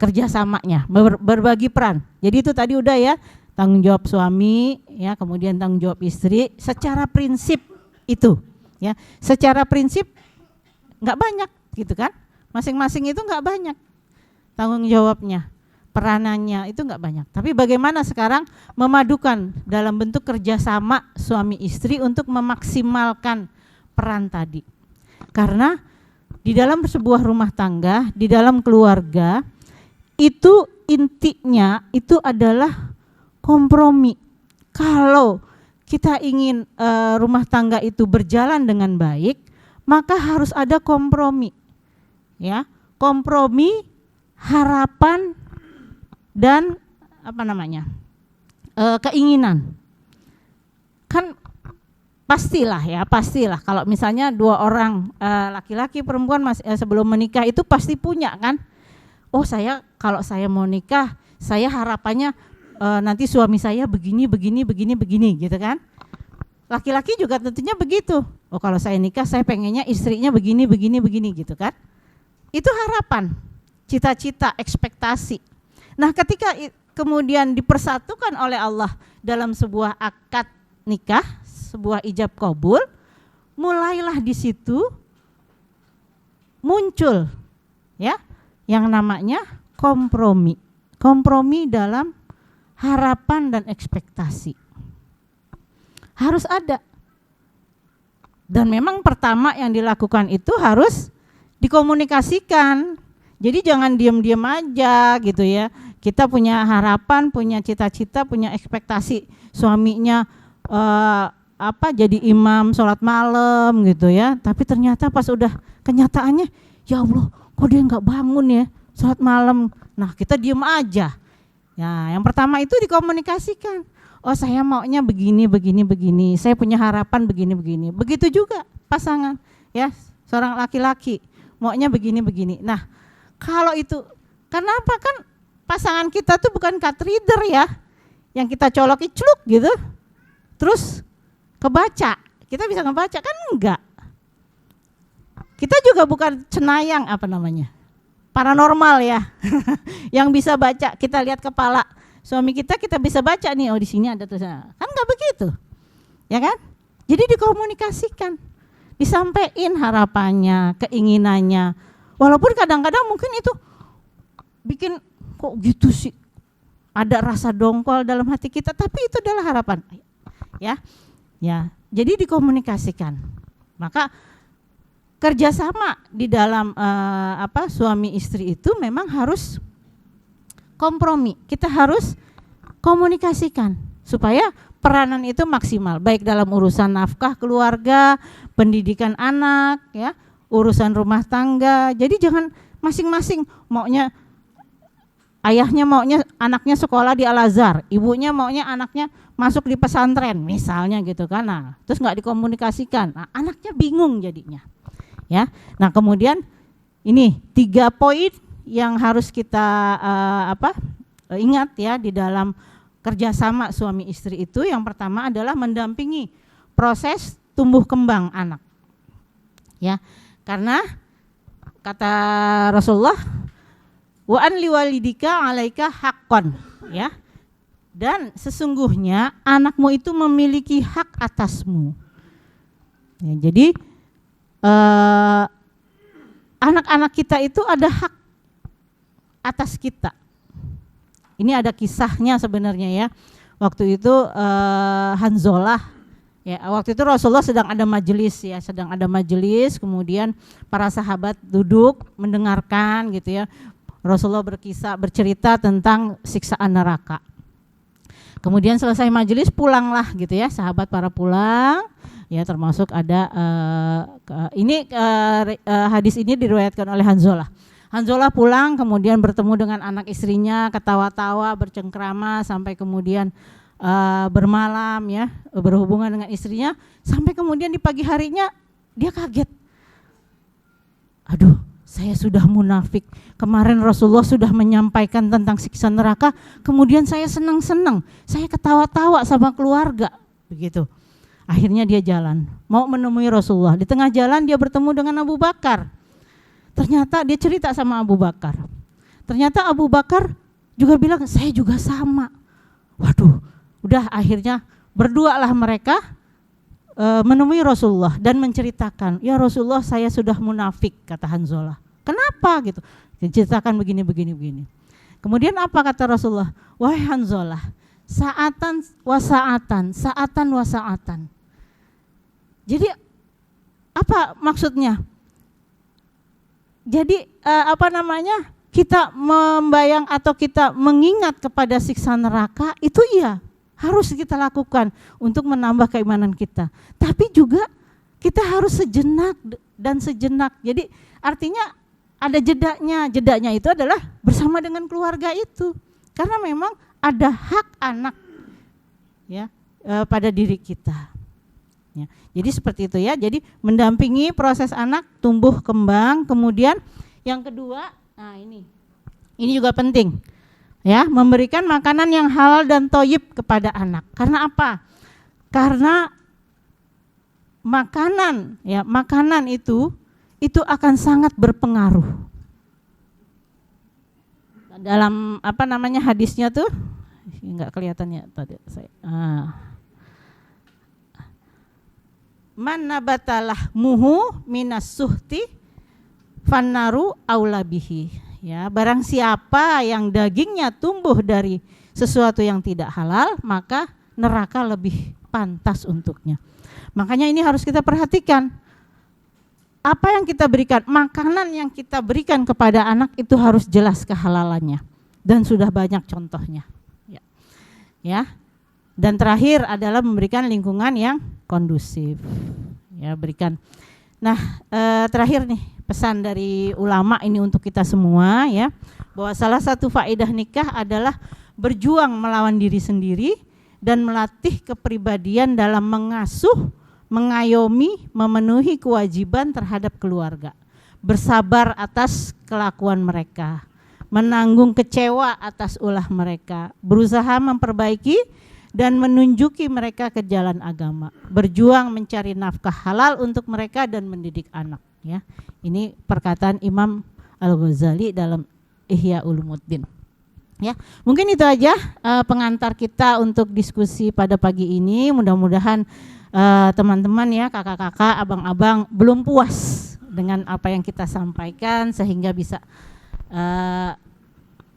kerjasamanya, berbagi peran. Jadi itu tadi udah ya, tanggung jawab suami ya, kemudian tanggung jawab istri secara prinsip itu ya. Secara prinsip nggak banyak gitu kan, masing-masing itu nggak banyak tanggung jawabnya, peranannya itu nggak banyak. Tapi bagaimana sekarang memadukan dalam bentuk kerjasama suami istri untuk memaksimalkan peran tadi. Karena di dalam sebuah rumah tangga, di dalam keluarga, itu intinya itu adalah kompromi. Kalau kita ingin rumah tangga itu berjalan dengan baik, maka harus ada kompromi. Ya, kompromi, harapan dan keinginan. Kan pastilah kalau misalnya dua orang laki-laki perempuan sebelum menikah itu pasti punya kan, oh kalau saya mau nikah saya harapannya nanti suami saya begini gitu kan. Laki-laki juga tentunya begitu, oh kalau saya nikah saya pengennya istrinya begini gitu kan. Itu harapan, cita-cita, ekspektasi. Nah ketika kemudian dipersatukan oleh Allah dalam sebuah akad nikah, sebuah ijab qabul, mulailah di situ muncul ya yang namanya kompromi. Kompromi dalam harapan dan ekspektasi. Harus ada. Dan memang pertama yang dilakukan itu harus dikomunikasikan. Jadi jangan diam-diam aja gitu ya. Kita punya harapan, punya cita-cita, punya ekspektasi suaminya jadi imam sholat malam gitu ya, tapi ternyata pas udah kenyataannya, ya Allah kok dia nggak bangun ya sholat malam. Nah kita diem aja. Ya yang pertama itu dikomunikasikan. Oh saya maunya begini, saya punya harapan begini. Begitu juga pasangan ya, seorang laki-laki maunya begini. Nah kalau itu, kenapa kan pasangan kita tuh bukan card reader ya, yang kita coloki celuk gitu, terus kebaca, kita bisa ngebaca kan enggak. Kita juga bukan cenayang paranormal ya, yang bisa baca, kita lihat kepala suami kita bisa baca nih, oh di sini ada tulisan, kan enggak begitu, ya kan? Jadi dikomunikasikan, disampaikan harapannya, keinginannya, walaupun kadang-kadang mungkin itu bikin kok gitu sih, ada rasa dongkol dalam hati kita, tapi itu adalah harapan, ya. Jadi dikomunikasikan. Maka kerjasama di dalam suami istri itu memang harus kompromi. Kita harus komunikasikan supaya peranan itu maksimal, baik dalam urusan nafkah keluarga, pendidikan anak, ya, urusan rumah tangga. Jadi jangan masing-masing maunya, ayahnya maunya anaknya sekolah di Al-Azhar, ibunya maunya anaknya masuk di pesantren misalnya gitu kan. Nah, terus nggak dikomunikasikan. Nah, anaknya bingung jadinya. Ya. Nah, kemudian ini 3 poin yang harus kita ingat ya di dalam kerjasama suami istri itu. Yang pertama adalah mendampingi proses tumbuh kembang anak. Ya, karena kata Rasulullah, wa an liwalidika alaika haqqan, ya. Dan sesungguhnya anakmu itu memiliki hak atasmu. Ya, jadi anak-anak kita itu ada hak atas kita. Ini ada kisahnya sebenarnya ya. Waktu itu Hanzalah, ya, waktu itu Rasulullah sedang ada majelis, kemudian para sahabat duduk mendengarkan gitu ya. Rasulullah bercerita tentang siksaan neraka. Kemudian selesai majelis pulanglah gitu ya, sahabat para pulang. Ya, termasuk ada hadis ini diriwayatkan oleh Hanzalah. Hanzalah pulang, kemudian bertemu dengan anak istrinya, ketawa-tawa, bercengkrama sampai kemudian bermalam ya, berhubungan dengan istrinya, sampai kemudian di pagi harinya dia kaget. Aduh, saya sudah munafik. Kemarin Rasulullah sudah menyampaikan tentang siksa neraka, kemudian saya senang-senang, saya ketawa-tawa sama keluarga, begitu. Akhirnya dia jalan, mau menemui Rasulullah. Di tengah jalan dia bertemu dengan Abu Bakar. Ternyata dia cerita sama Abu Bakar. Ternyata Abu Bakar juga bilang, saya juga sama. Waduh, udah akhirnya berdualah mereka menemui Rasulullah dan menceritakan, ya Rasulullah saya sudah munafik, kata Hanzalah. Kenapa gitu? Diceritakan begini. Kemudian apa kata Rasulullah? Wahai Hanzalah, saatan wa saatan. Jadi apa maksudnya? Jadi kita membayang atau kita mengingat kepada siksa neraka itu iya harus kita lakukan untuk menambah keimanan kita. Tapi juga kita harus sejenak. Jadi artinya ada jedanya itu adalah bersama dengan keluarga itu. Karena memang ada hak anak ya pada diri kita. Ya, jadi seperti itu ya. Jadi mendampingi proses anak tumbuh kembang. Kemudian yang kedua, nah ini juga penting ya, memberikan makanan yang halal dan thayyib kepada anak. Karena apa? Karena makanan itu akan sangat berpengaruh. Dalam hadisnya tuh enggak kelihatan ya tadi saya. Man nabatalah muhu minas suhti fannaru aula bihi. Ya, barang siapa yang dagingnya tumbuh dari sesuatu yang tidak halal, maka neraka lebih pantas untuknya. Makanya ini harus kita perhatikan. Apa yang kita berikan, makanan yang kita berikan kepada anak itu harus jelas kehalalannya dan sudah banyak contohnya. Ya. Dan terakhir adalah memberikan lingkungan yang kondusif. Ya, berikan. Nah, terakhir nih pesan dari ulama ini untuk kita semua ya, bahwa salah satu faedah nikah adalah berjuang melawan diri sendiri dan melatih kepribadian dalam mengasuh, mengayomi, memenuhi kewajiban terhadap keluarga, bersabar atas kelakuan mereka, menanggung kecewa atas ulah mereka, berusaha memperbaiki dan menunjuki mereka ke jalan agama, berjuang mencari nafkah halal untuk mereka dan mendidik anak ya. Ini perkataan Imam Al-Ghazali dalam Ihya Ulumuddin. Ya, mungkin itu aja pengantar kita untuk diskusi pada pagi ini. Mudah-mudahan teman-teman ya, kakak-kakak, abang-abang belum puas dengan apa yang kita sampaikan sehingga bisa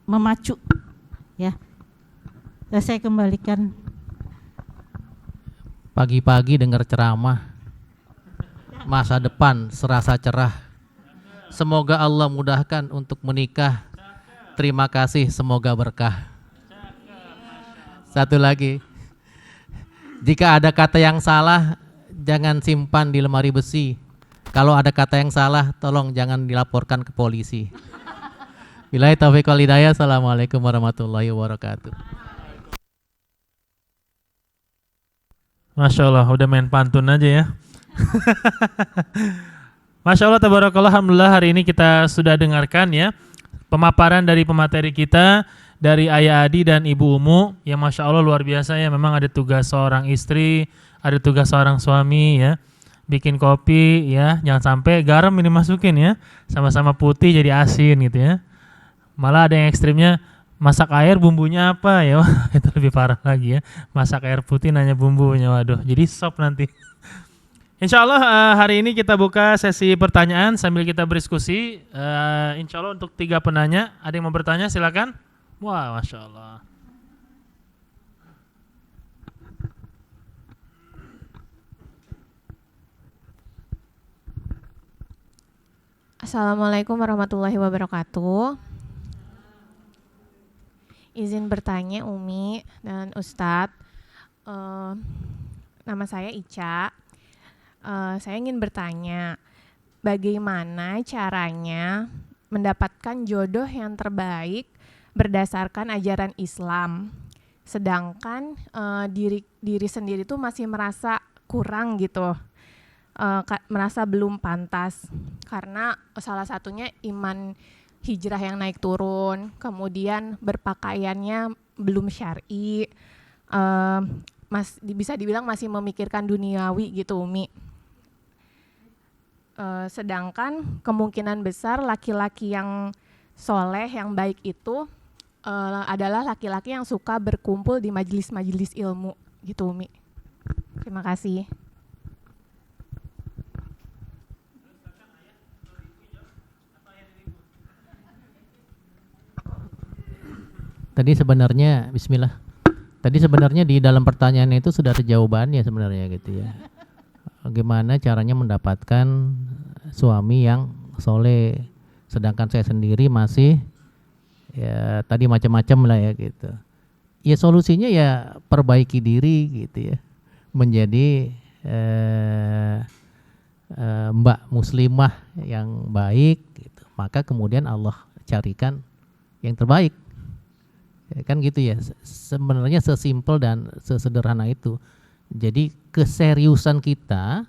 memacu ya. Saya kembalikan. Pagi-pagi dengar ceramah, masa depan serasa cerah. Semoga Allah mudahkan untuk menikah. Terima kasih, semoga berkah. Satu lagi, jika ada kata yang salah, jangan simpan di lemari besi. Kalau ada kata yang salah, tolong jangan dilaporkan ke polisi. Billahi taufiq wal hidayah. Assalamualaikum warahmatullahi wabarakatuh. Masya Allah, udah main pantun aja ya. Masya Allah, tabarakallah, alhamdulillah hari ini kita sudah dengarkan ya pemaparan dari pemateri kita dari Ayah Adi dan Ibu Umu yang Masya Allah luar biasa ya. Memang ada tugas seorang istri, ada tugas seorang suami ya, bikin kopi ya, jangan sampai garam ini masukin ya, sama-sama putih jadi asin gitu ya. Malah ada yang ekstrimnya masak air bumbunya apa ya, itu lebih parah lagi ya, masak air putih nanya bumbunya, waduh jadi sop nanti. Insya Allah hari ini kita buka sesi pertanyaan sambil kita berdiskusi. Insya Allah untuk 3 penanya, ada yang mau bertanya silakan. Wah, Masya Allah. Assalamualaikum warahmatullahi wabarakatuh. Izin bertanya Umi dan Ustadz. Nama saya Ica. Saya ingin bertanya, bagaimana caranya mendapatkan jodoh yang terbaik berdasarkan ajaran Islam, sedangkan diri sendiri tuh masih merasa kurang gitu, merasa belum pantas, karena salah satunya iman hijrah yang naik turun, kemudian berpakaiannya belum syar'i, bisa dibilang masih memikirkan duniawi gitu Umi. Sedangkan kemungkinan besar laki-laki yang soleh, yang baik itu adalah laki-laki yang suka berkumpul di majelis-majelis ilmu gitu Umi. Terima kasih. Tadi sebenarnya bismillah. Tadi sebenarnya di dalam pertanyaan itu sudah ada jawabannya sebenarnya gitu ya. Bagaimana caranya mendapatkan suami yang soleh, sedangkan saya sendiri masih ya tadi macam-macam lah ya gitu. Ya solusinya ya perbaiki diri gitu ya, menjadi mbak muslimah yang baik gitu. Maka kemudian Allah carikan yang terbaik ya, kan gitu ya. Sebenarnya sesimpel dan sesederhana itu. Jadi keseriusan kita,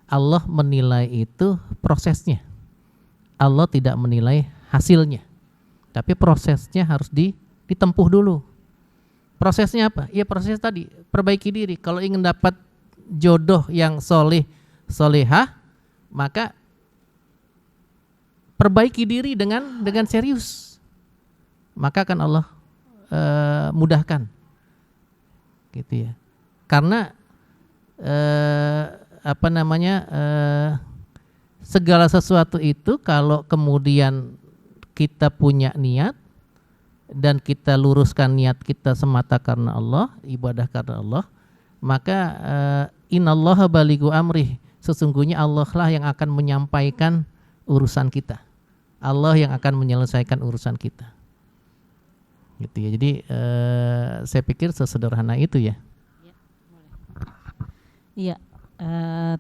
Allah menilai itu prosesnya. Allah tidak menilai hasilnya, tapi prosesnya harus ditempuh dulu. Prosesnya apa? Ya proses tadi, perbaiki diri. Kalau ingin dapat jodoh yang soleh, solehah, maka perbaiki diri dengan serius. Maka akan Allah mudahkan, gitu ya. Karena segala sesuatu itu kalau kemudian kita punya niat dan kita luruskan niat kita semata karena Allah, ibadah karena Allah, maka innallaha balighu amrih, sesungguhnya Allah lah yang akan menyampaikan urusan kita, Allah yang akan menyelesaikan urusan kita, gitu ya. Jadi saya pikir sesederhana itu ya. Iya,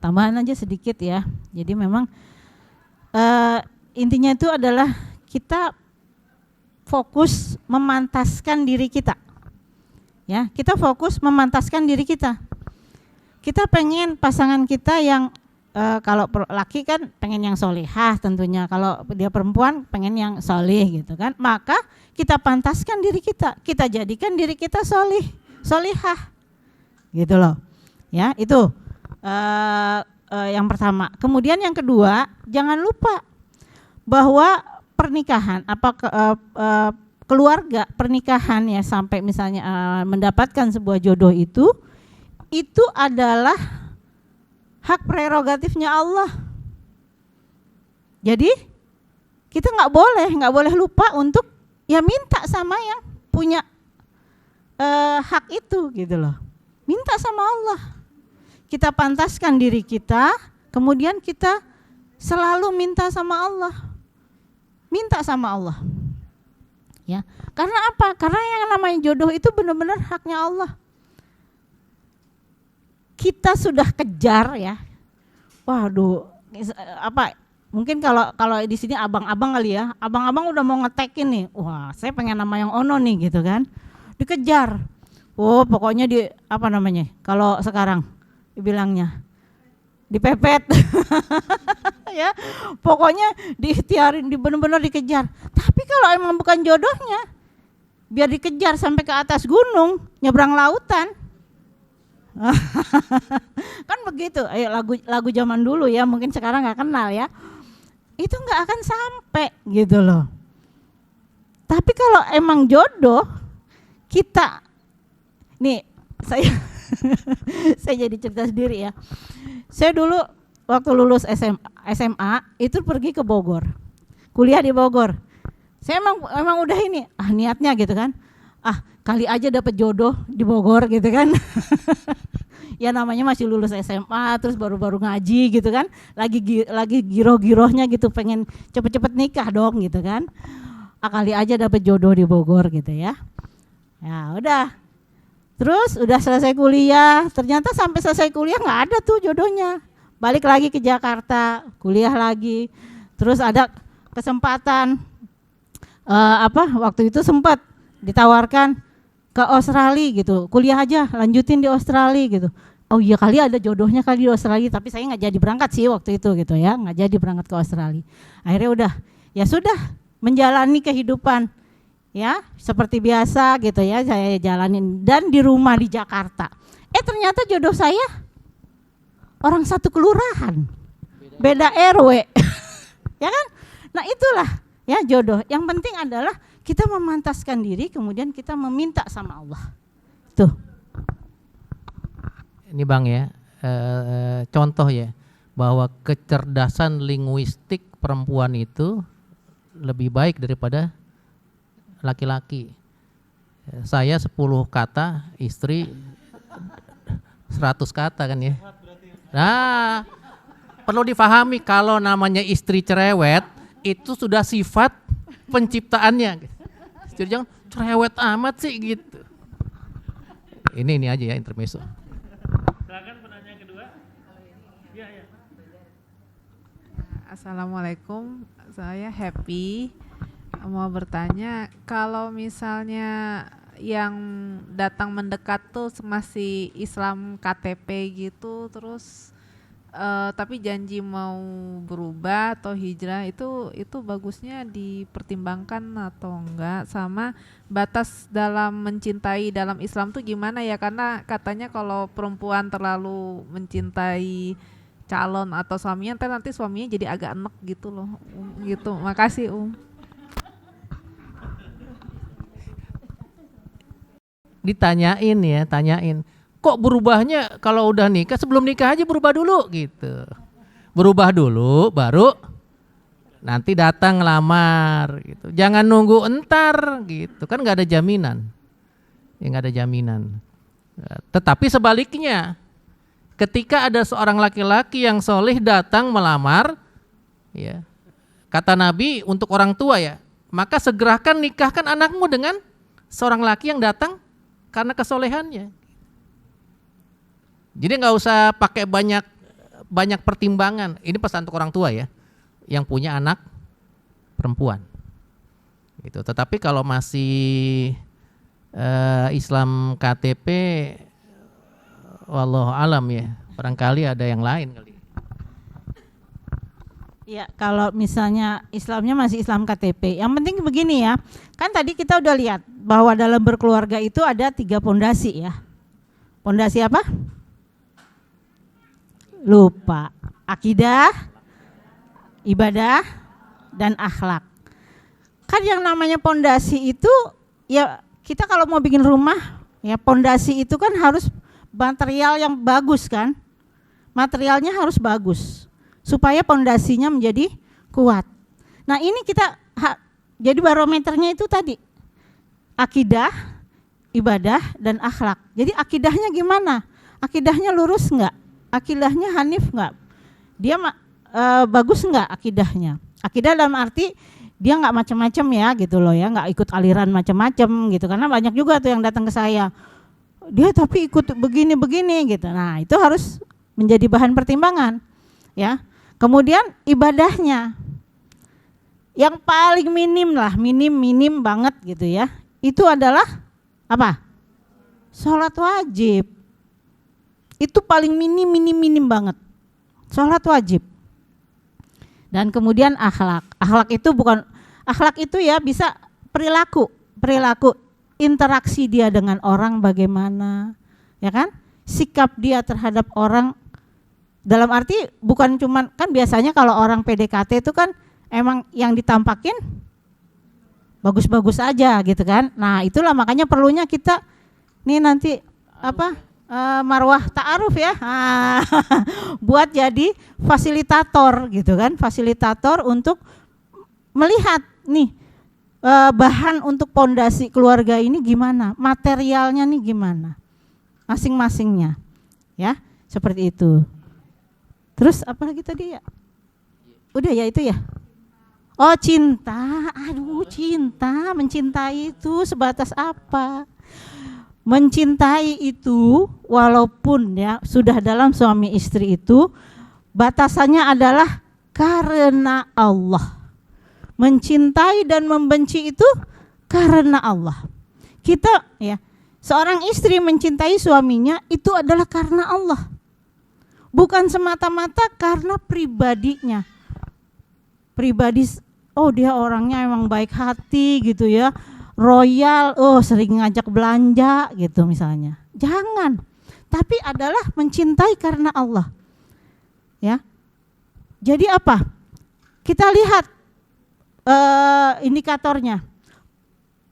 tambahan aja sedikit ya. Jadi memang intinya itu adalah kita fokus memantaskan diri kita. Ya, kita fokus memantaskan diri kita. Kita pengen pasangan kita yang kalau laki kan pengen yang solihah tentunya. Kalau dia perempuan pengen yang solih gitu kan. Maka kita pantaskan diri kita. Kita jadikan diri kita solihah. Gitu loh. Ya, itu yang pertama. Kemudian yang kedua, jangan lupa bahwa pernikahan, keluarga, pernikahan ya sampai misalnya mendapatkan sebuah jodoh itu adalah hak prerogatifnya Allah. Jadi kita nggak boleh lupa untuk ya minta sama yang punya hak itu gitu loh. Minta sama Allah. Kita pantaskan diri kita, kemudian kita selalu minta sama Allah. Minta sama Allah. Ya, karena apa? Karena yang namanya jodoh itu benar-benar haknya Allah. Kita sudah kejar ya. Waduh, apa mungkin kalau di sini abang-abang kali ya, abang-abang udah mau ngetekin nih, wah saya pengen nama yang ono nih gitu kan, dikejar, oh pokoknya di apa namanya, kalau sekarang dibilangnya dipepet, ya pokoknya diikhtiarin, bener-bener dikejar. Tapi kalau emang bukan jodohnya, biar dikejar sampai ke atas gunung, nyebrang lautan. Kan begitu, lagu zaman dulu ya, mungkin sekarang nggak kenal ya. Itu nggak akan sampai gitu loh. Tapi kalau emang jodoh, kita nih saya saya jadi cerita sendiri ya. Saya dulu waktu lulus SMA itu pergi ke Bogor, kuliah di Bogor. Saya emang udah ini, niatnya gitu kan, kali aja dapat jodoh di Bogor gitu kan. Ya namanya masih lulus SMA, terus baru-baru ngaji gitu kan, lagi giroh-girohnya gitu, pengen cepet-cepet nikah dong gitu kan. Kali aja dapat jodoh di Bogor gitu ya. Ya udah, terus udah selesai kuliah, ternyata sampai selesai kuliah nggak ada tuh jodohnya. Balik lagi ke Jakarta, kuliah lagi, terus ada kesempatan waktu itu sempat ditawarkan ke Australia gitu, kuliah aja lanjutin di Australia gitu. Oh iya kali ada jodohnya kali di Australia, tapi saya nggak jadi berangkat sih waktu itu gitu ya, nggak jadi berangkat ke Australia. Akhirnya udah, ya sudah menjalani kehidupan ya seperti biasa gitu ya, saya jalanin dan di rumah di Jakarta. Ternyata jodoh saya orang satu kelurahan, beda RW, ya kan? Nah itulah ya jodoh. Yang penting adalah kita memantaskan diri, kemudian kita meminta sama Allah. Tuh. Ini Bang ya, contoh ya, bahwa kecerdasan linguistik perempuan itu lebih baik daripada laki-laki. Saya 10 kata, istri 100 kata kan ya. Nah, perlu difahami kalau namanya istri cerewet itu sudah sifat penciptaannya. Jadi jangan cerewet amat sih gitu. Ini aja ya intermezzo. Silakan penanya kedua. Ya. Assalamualaikum, saya Happy. Mau bertanya, kalau misalnya yang datang mendekat tuh masih Islam KTP gitu, terus tapi janji mau berubah atau hijrah, itu bagusnya dipertimbangkan atau enggak, sama batas dalam mencintai dalam Islam tuh gimana ya, karena katanya kalau perempuan terlalu mencintai calon atau suaminya nanti suaminya jadi agak enek gitu loh, gitu. Makasih Tanyain kok berubahnya kalau udah nikah, sebelum nikah aja berubah dulu gitu. Berubah dulu baru nanti datang ngelamar gitu. Jangan nunggu entar gitu, kan nggak ada jaminan. Ya nggak ada jaminan. Tetapi sebaliknya, ketika ada seorang laki-laki yang soleh datang melamar, ya kata Nabi untuk orang tua ya, maka segerakan nikahkan anakmu dengan seorang laki yang datang karena kesolehannya. Jadi nggak usah pakai banyak pertimbangan. Ini pesan untuk orang tua ya, yang punya anak perempuan. Gitu. Tetapi kalau masih Islam KTP, wallahu alam ya, barangkali ada yang lain kali. Ya kalau misalnya Islamnya masih Islam KTP, yang penting begini ya, kan tadi kita udah lihat bahwa dalam berkeluarga itu ada 3 pondasi ya. Pondasi apa? Lupa. Akidah, ibadah, dan akhlak. Kan yang namanya pondasi itu ya, kita kalau mau bikin rumah ya, pondasi itu kan harus material yang bagus kan. Materialnya harus bagus supaya pondasinya menjadi kuat. Nah ini kita jadi barometernya itu tadi akidah, ibadah, dan akhlak. Jadi akidahnya gimana? Akidahnya lurus enggak? Akidahnya hanif enggak? Dia bagus enggak akidahnya? Akidah dalam arti dia enggak macam-macam ya gitu loh ya, enggak ikut aliran macam-macam gitu, karena banyak juga tuh yang datang ke saya. Dia tapi ikut begini-begini gitu. Nah, itu harus menjadi bahan pertimbangan ya. Kemudian ibadahnya yang paling minim lah, minim banget gitu ya. Itu adalah apa? Sholat wajib. Itu paling minim banget. Sholat wajib. Dan kemudian akhlak. Akhlak itu ya bisa perilaku interaksi dia dengan orang bagaimana, ya kan? Sikap dia terhadap orang, dalam arti bukan cuman, kan biasanya kalau orang PDKT itu kan emang yang ditampakin bagus-bagus aja gitu kan. Nah, itulah makanya perlunya kita nih nanti marwah ta'aruf ya. Buat jadi fasilitator gitu kan, fasilitator untuk melihat nih bahan untuk pondasi keluarga ini gimana, materialnya nih gimana, masing-masingnya, ya seperti itu. Terus apa lagi tadi ya? Udah ya itu ya. Oh cinta, aduh cinta, mencintai itu sebatas apa? Mencintai itu walaupun ya sudah dalam suami istri itu batasannya adalah karena Allah. Mencintai dan membenci itu karena Allah. Kita ya, seorang istri mencintai suaminya itu adalah karena Allah. Bukan semata-mata karena pribadinya. Pribadi, oh dia orangnya emang baik hati gitu ya. Royal, oh sering ngajak belanja gitu misalnya. Jangan. Tapi adalah mencintai karena Allah. Ya. Jadi apa? Kita lihat indikatornya.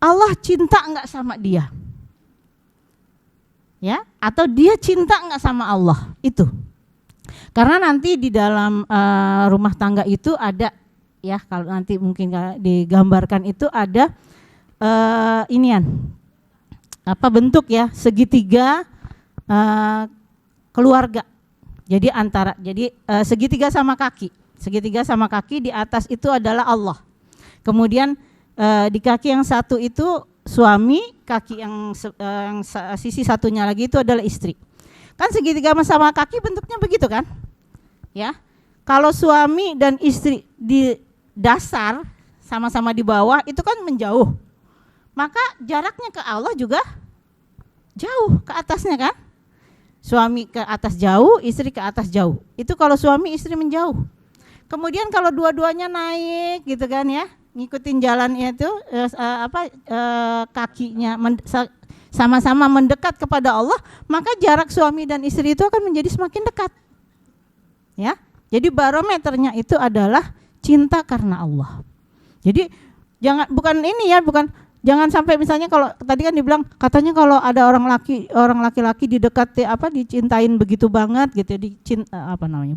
Allah cinta enggak sama dia? Ya, atau dia cinta enggak sama Allah? Itu. Karena nanti di dalam rumah tangga itu ada ya, kalau nanti mungkin digambarkan itu ada bentuk ya, segitiga keluarga. Jadi segitiga sama kaki di atas itu adalah Allah. Kemudian di kaki yang satu itu suami, kaki yang sisi satunya lagi itu adalah istri. Kan segitiga sama kaki bentuknya begitu kan? Ya. Kalau suami dan istri di dasar sama-sama di bawah itu kan menjauh. Maka jaraknya ke Allah juga jauh ke atasnya kan? Suami ke atas jauh, istri ke atas jauh. Itu kalau suami istri menjauh. Kemudian kalau dua-duanya naik gitu kan ya, ngikutin jalannya itu kakinya sama-sama mendekat kepada Allah, maka jarak suami dan istri itu akan menjadi semakin dekat. Ya. Jadi barometernya itu adalah cinta karena Allah. Jadi jangan sampai misalnya kalau tadi kan dibilang katanya kalau ada orang laki-laki dicintain begitu banget gitu,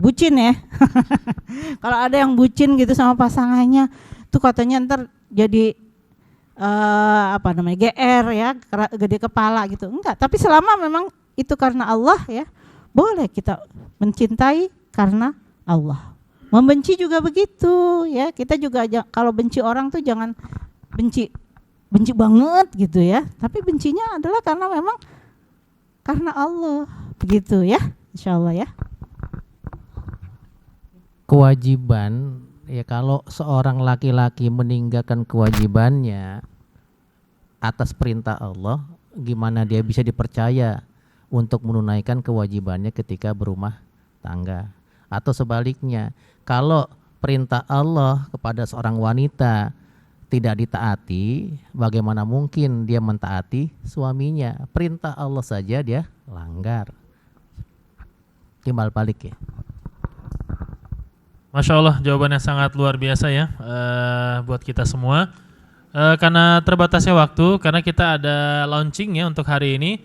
bucin ya. Kalau ada yang bucin gitu sama pasangannya, tuh katanya ntar jadi GR ya, gede kepala gitu. Enggak, tapi selama memang itu karena Allah ya, boleh kita mencintai karena Allah. Membenci juga begitu ya. Kita juga kalau benci orang tuh jangan benci banget gitu ya. Tapi bencinya adalah karena memang karena Allah. Begitu ya. Insyaallah ya. Kewajiban ya, kalau seorang laki-laki meninggalkan kewajibannya atas perintah Allah, gimana dia bisa dipercaya untuk menunaikan kewajibannya ketika berumah tangga? Atau sebaliknya, kalau perintah Allah kepada seorang wanita tidak ditaati, bagaimana mungkin dia mentaati suaminya? Perintah Allah saja dia langgar. Timbal balik ya. Masya Allah, jawabannya sangat luar biasa ya buat kita semua. Karena terbatasnya waktu, karena kita ada launching ya untuk hari ini,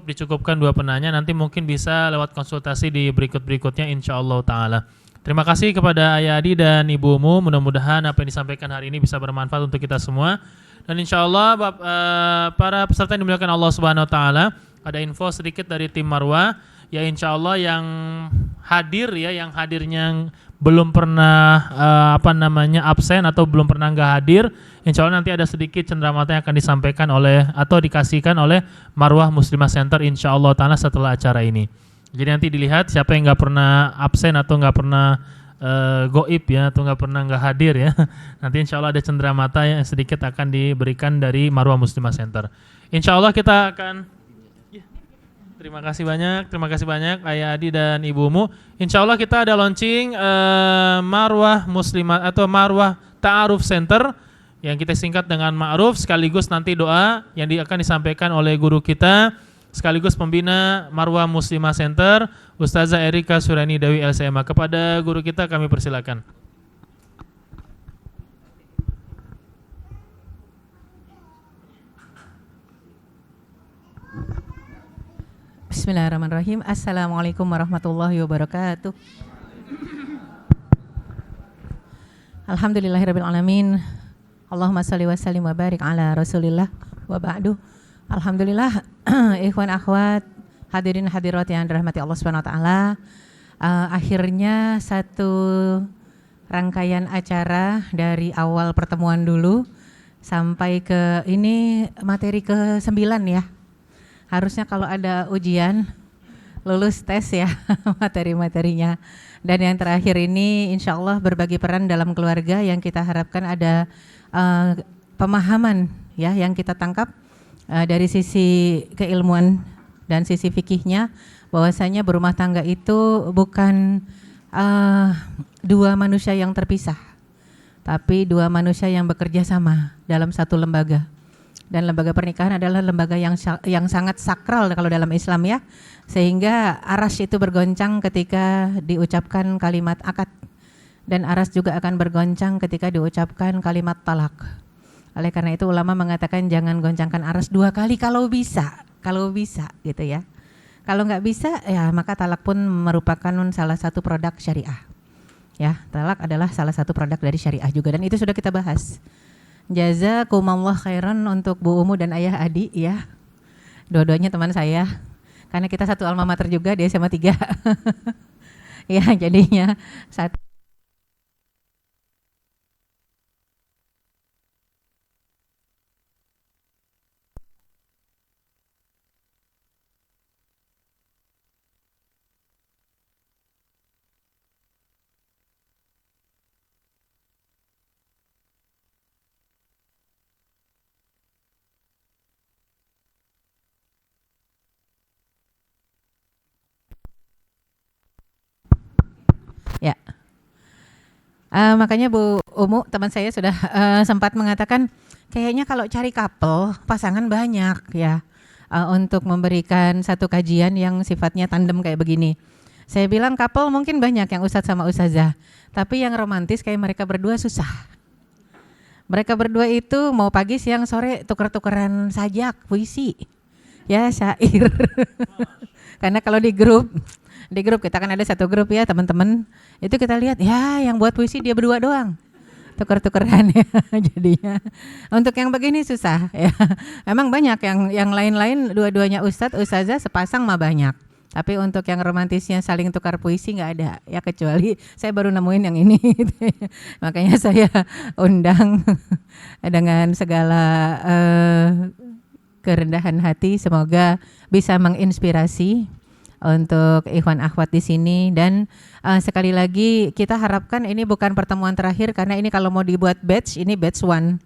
dicukupkan 2 penanya. Nanti mungkin bisa lewat konsultasi di berikutnya insya Allah ta'ala. Terima kasih kepada Ayah Adi dan Ibu Umu. Mudah-mudahan apa yang disampaikan hari ini bisa bermanfaat untuk kita semua. Dan insya Allah para peserta yang dimuliakan Allah Subhanahu Wa Taala, ada info sedikit dari tim Marwah. Ya insya Allah yang hadirnya belum pernah absen atau belum pernah nggak hadir, insya Allah nanti ada sedikit cenderamata yang akan disampaikan atau dikasihkan oleh Marwah Muslimah Center insya Allah ta'ala setelah acara ini. Jadi nanti dilihat siapa yang nggak pernah absen atau nggak pernah goib ya, atau nggak hadir ya. Nanti insya Allah ada cenderamata yang sedikit akan diberikan dari Marwah Muslimah Center. Insya Allah kita akan terima kasih banyak Ayah Adi dan Ibu Umu. Insya Allah kita ada launching Marwah Muslimah atau Marwah Ta'aruf Center yang kita singkat dengan Ma'ruf, sekaligus nanti doa yang akan disampaikan oleh guru kita sekaligus pembina Marwah Muslimah Center, Ustazah Erika Surani Dewi LCMA. Kepada guru kita kami persilakan. Bismillahirrahmanirrahim. Assalamualaikum warahmatullahi wabarakatuh. Alhamdulillahirabbil alamin. Allahumma shalli wa sallim wa barik ala Rasulillah wa ba'du. Alhamdulillah, ikhwan akhwat, hadirin hadirat yang dirahmati Allah Subhanahu wa taala. Akhirnya satu rangkaian acara dari awal pertemuan dulu sampai ke ini materi ke-9 ya. Harusnya kalau ada ujian lulus tes ya materi-materinya. Dan yang terakhir ini insya Allah berbagi peran dalam keluarga yang kita harapkan ada pemahaman ya yang kita tangkap dari sisi keilmuan dan sisi fikihnya, bahwasanya berumah tangga itu bukan dua manusia yang terpisah, tapi dua manusia yang bekerja sama dalam satu lembaga. Dan lembaga pernikahan adalah lembaga yang sangat sakral kalau dalam Islam ya, sehingga aras itu bergoncang ketika diucapkan kalimat akad, dan aras juga akan bergoncang ketika diucapkan kalimat talak. Oleh karena itu ulama mengatakan jangan goncangkan aras 2 kali kalau bisa gitu ya. Kalau nggak bisa ya maka talak pun merupakan salah satu produk syariah. Ya, talak adalah salah satu produk dari syariah juga, dan itu sudah kita bahas. Jazakumullah khairan untuk Bu Umu dan Ayah Adi ya. Dua-duanya teman saya. Karena kita satu alma mater juga di SMA 3. Ya, jadinya satu. Ya, makanya Bu Umu teman saya sudah sempat mengatakan kayaknya kalau cari couple pasangan banyak ya untuk memberikan satu kajian yang sifatnya tandem kayak begini. Saya bilang couple mungkin banyak yang ustadz sama ustazah, tapi yang romantis kayak mereka berdua susah. Mereka berdua itu mau pagi siang sore tuker-tukeran sajak, puisi, ya syair. Karena kalau di grup kita kan ada satu grup ya teman-teman, itu kita lihat ya yang buat puisi dia berdua doang, tuker-tukeran ya. Jadinya untuk yang begini susah ya. Emang banyak yang lain-lain dua-duanya ustadz ustazah sepasang mah banyak, tapi untuk yang romantisnya saling tukar puisi nggak ada ya, kecuali saya baru nemuin yang ini. Makanya saya undang dengan segala kerendahan hati, semoga bisa menginspirasi untuk ikhwan akhwat di sini. Dan sekali lagi kita harapkan ini bukan pertemuan terakhir, karena ini kalau mau dibuat batch, ini batch 1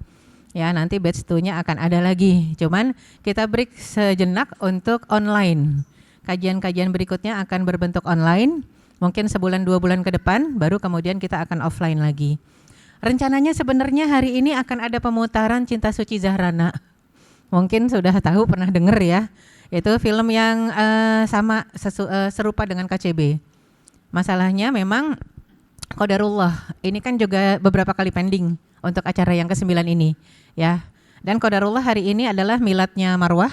ya, nanti batch 2-nya akan ada lagi. Cuman kita break sejenak untuk online. Kajian-kajian berikutnya akan berbentuk online, mungkin sebulan 2 bulan ke depan, baru kemudian kita akan offline lagi. Rencananya sebenarnya hari ini akan ada pemutaran Cinta Suci Zahrana. Mungkin sudah tahu, pernah dengar ya. Itu film yang serupa dengan KCB. Masalahnya memang qadarullah, ini kan juga beberapa kali pending untuk acara yang ke-9 ini ya. Dan qadarullah hari ini adalah miladnya Marwah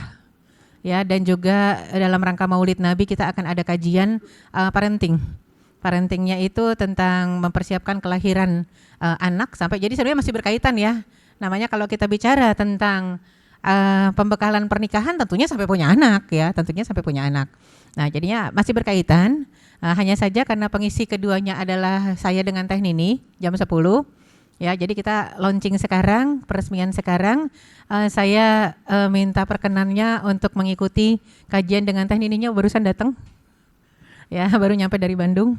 ya, dan juga dalam rangka Maulid Nabi kita akan ada kajian parenting. Parentingnya itu tentang mempersiapkan kelahiran anak sampai, jadi sebenarnya masih berkaitan ya. Namanya kalau kita bicara tentang pembekalan pernikahan tentunya sampai punya anak ya, tentunya sampai punya anak. Nah, jadinya masih berkaitan, hanya saja karena pengisi keduanya adalah saya dengan Teh Nini jam 10 ya, jadi kita launching sekarang, peresmian sekarang. Saya minta perkenannya untuk mengikuti kajian dengan Teh Nininya, barusan datang ya, baru nyampe dari Bandung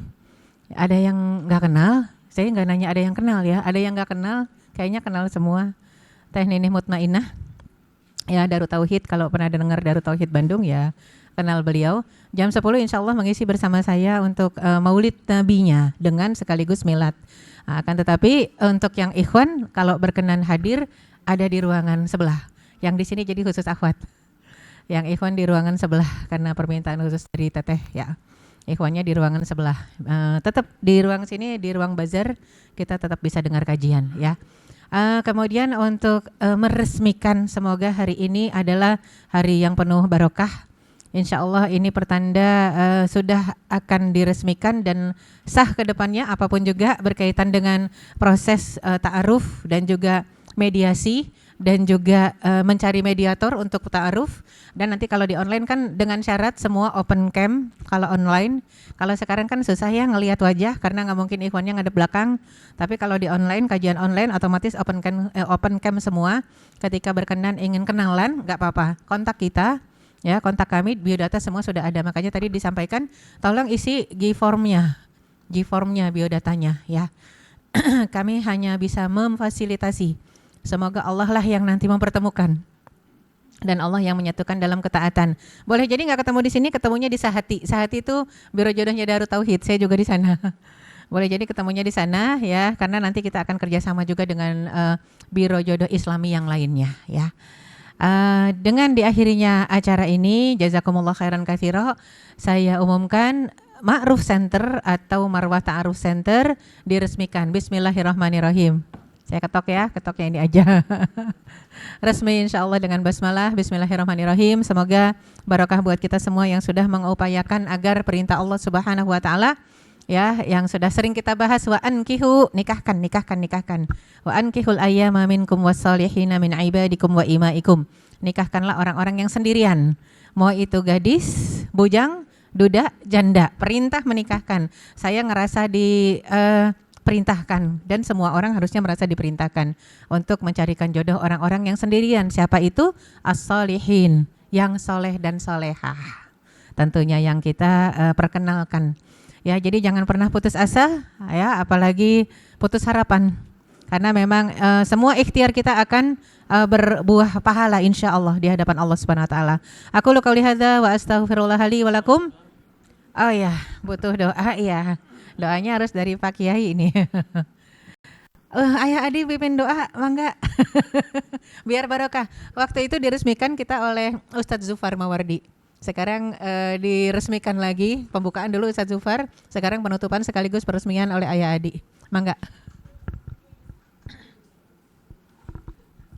Ada yang nggak kenal? Saya nggak nanya ada yang kenal ya. Ada yang nggak kenal? Kayaknya kenal semua. Teh Ninih Mutmainah, ya Darut Tauhid. Kalau pernah dengar Darut Tauhid Bandung ya kenal beliau. Jam 10 insya Allah mengisi bersama saya untuk Maulid Nabinya dengan sekaligus milad. Akan tetapi untuk yang ikhwan kalau berkenan hadir ada di ruangan sebelah. Yang di sini jadi khusus akhwat. Yang ikhwan di ruangan sebelah karena permintaan khusus dari Teteh ya. Ikhwannya di ruangan sebelah. Tetap di ruang sini, di ruang bazar kita tetap bisa dengar kajian ya. Kemudian untuk meresmikan, semoga hari ini adalah hari yang penuh barokah. Insya Allah ini pertanda sudah akan diresmikan dan sah ke depannya apapun juga berkaitan dengan proses ta'aruf dan juga mediasi dan juga mencari mediator untuk ta'aruf. Dan nanti kalau di online kan dengan syarat semua open cam kalau online. Kalau sekarang kan susah ya ngelihat wajah karena nggak mungkin ikhwannya ngadep belakang. Tapi kalau di online, kajian online otomatis open cam semua. Ketika berkenan ingin kenalan nggak apa-apa, kontak kita ya, kontak kami, biodata semua sudah ada. Makanya tadi disampaikan tolong isi G-formnya biodatanya ya. Kami hanya bisa memfasilitasi. Semoga Allah lah yang nanti mempertemukan dan Allah yang menyatukan dalam ketaatan. Boleh jadi nggak ketemu di sini, ketemunya di Sahati. Sahati itu Biro Jodohnya Darut Tauhid. Saya juga di sana. Boleh jadi ketemunya di sana ya, karena nanti kita akan kerjasama juga dengan Biro Jodoh Islami yang lainnya ya. Dengan diakhirinya acara ini, jazakumullah khairan katsira, saya umumkan Ma'ruf Center atau Marwah Ta'aruf Center diresmikan. Bismillahirrahmanirrahim. Saya ketoknya ini aja. Resmi insya Allah dengan basmalah. Bismillahirrahmanirrahim. Semoga barokah buat kita semua yang sudah mengupayakan agar perintah Allah Subhanahu wa taala ya, yang sudah sering kita bahas, wa ankihu, nikahkan. Wa ankihul ayyama minkum wassalihina min ibadikum wa imaikum. Nikahkanlah orang-orang yang sendirian. Mau itu gadis, bujang, duda, janda. Perintah menikahkan. Saya ngerasa perintahkan dan semua orang harusnya merasa diperintahkan untuk mencarikan jodoh orang-orang yang sendirian. Siapa itu? As-solihin, yang soleh dan solehah. Tentunya yang kita perkenalkan. Ya, jadi jangan pernah putus asa ya, apalagi putus harapan. Karena memang semua ikhtiar kita akan berbuah pahala insyaallah di hadapan Allah Subhanahu wa taala. Aku qauli hadza wa astaghfirullah li wa lakum. Oh ya, butuh doa ya. Doanya harus dari Pak Kiai ini. Ayah Adi pimpin doa, mangga. Biar barokah. Waktu itu diresmikan kita oleh Ustadz Zufar Mawardi. Sekarang diresmikan lagi, pembukaan dulu Ustadz Zufar, sekarang penutupan sekaligus peresmian oleh Ayah Adi. Mangga.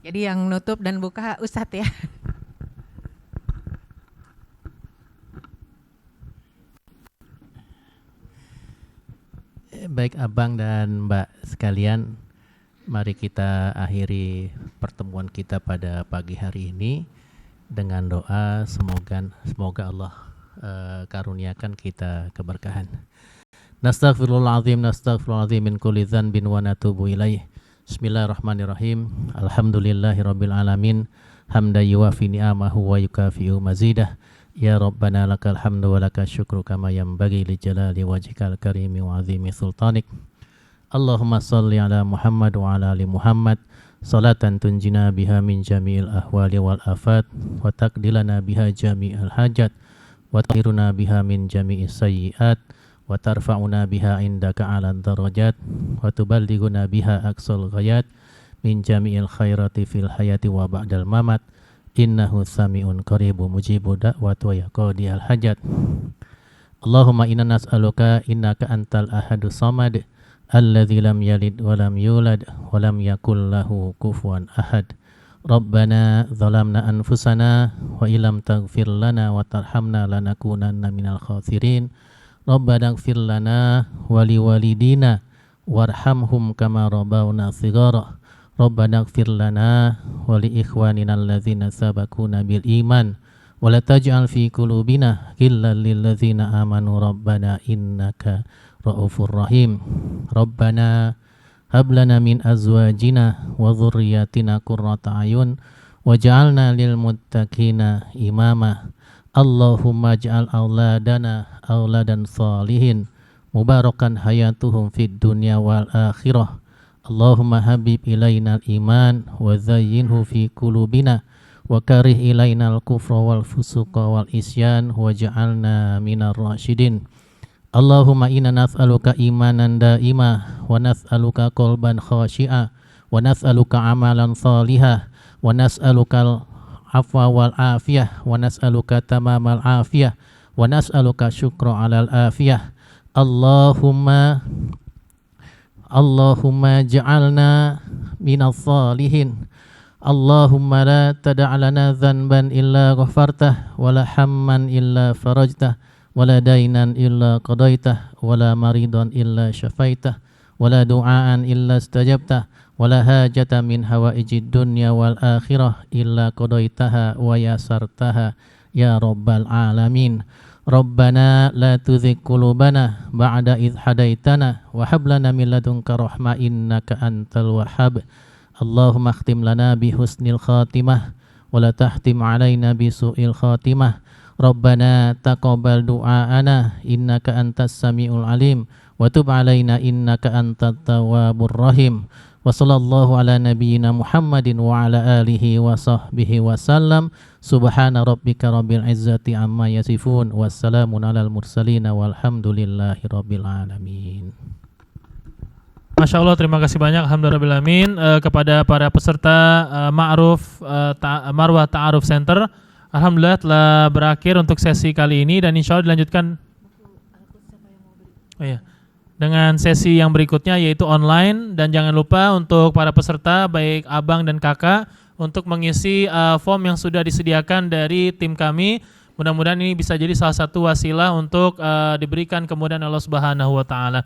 Jadi yang nutup dan buka Ustadz ya. Baik Abang dan Mbak sekalian, mari kita akhiri pertemuan kita pada pagi hari ini dengan doa semoga Allah karuniakan kita keberkahan. Nastaghfirullahaladzim min kulli dzanbin wa natubu ilaih. Bismillahirrahmanirrahim. Alhamdulillahirabbil alamin. Hamdan yuwafi ni'amahu wa yukafi'u mazidah. Ya Rabbana lakal hamdu wa lakal syukru kama yanbaghi li jalali wajhikal karimi wa azimi sultanik. Allahumma salli ala Muhammad wa ala ali Muhammad salatan tunjina biha min jami'il ahwali wal afat wa taqdilana biha jami'al hajat wa tahiruna biha min jami'is sayyiat wa tarfa'una biha indaka ala darajat wa tuballighuna biha aqsal ghayat min jami'il khairati fil hayati wa ba'dal mamat. Innahu sami'un qaribu mujibu da'wat wa yaqadiyal hajat. Allahumma inna nas'aluka innaka antal ahadus samad alladzi lam yalid wa lam yulad wa lam yakul lahu kufuwan ahad. Rabbana zalamna anfusana wa illam taghfir lana wa tarhamna lanakunanna minal khasirin. Rabbana ighfir lana wa liwalidina warhamhum kama rabbawna shighara. Rabbana ighfir lana wa li ikhwanina alladzina sabaquna bil iman wa la taj'al fi qulubina ghillan lil ladzina amanu rabbana innaka raufur rahim. Rabbana hab lana min azwajina wa dhurriyyatina qurrata ayun waj'alna lil muttaqina imama. Allahumma ij'al auladana auladan salihin mubarakan hayatuhum fid dunya wal akhirah. Allahumma habib ilainal iman wa zayyinhu fi qulubina wa karih ilainal kufra wal fusuqa wal isyan waj'alna minar rasyidin. Allahumma inna nas'aluka imanan daima wa nas'aluka qalban khashi'a wa nas'aluka amalan salihah wa nas'aluka afwa wal afiyah wa nas'aluka tamamal afiyah wa nas'aluka syukra alal afiyah. Allahumma ja'alna minas salihin. Allahumma la tada'lana dhanban illa ghafartah wa la hamman illa farajtah wa la dainan illa qadaitah wa la maridan illa syafaitah wa la du'aan illa istajabtah wa la hajata min hawaijid dunya wal akhirah illa qadaitaha wa yasartaha ya rabbal alamin. Rabbana la tuzigh qulubana ba'da idh hadaitana wa hab lana min ladunka rahmah innaka antal wahhab. Allahumma akhtim lana bi husnil khatimah wa la tahtim alaina bi su'il khatimah. Rabbana taqabbal du'aana innaka antas samiul alim wa tub alaina innaka antat tawwabur rahim. Wa sallallahu ala nabiyyina Muhammadin wa ala alihi wa sahbihi wa sallam. Subhana rabbika rabbil izzati amma yasifun. Wassalamun alal mursalin walhamdulillahi rabbil alamin. Masya Allah, terima kasih banyak. Alhamdulillahirrahmanirrahim kepada para peserta Marwah Ta'aruf Center. Alhamdulillah telah berakhir untuk sesi kali ini dan insya Allah dilanjutkan dengan sesi yang berikutnya yaitu online. Dan jangan lupa untuk para peserta baik abang dan kakak untuk mengisi form yang sudah disediakan dari tim kami. Mudah-mudahan ini bisa jadi salah satu wasilah untuk diberikan kemudahan Allah Subhanahu wa taala.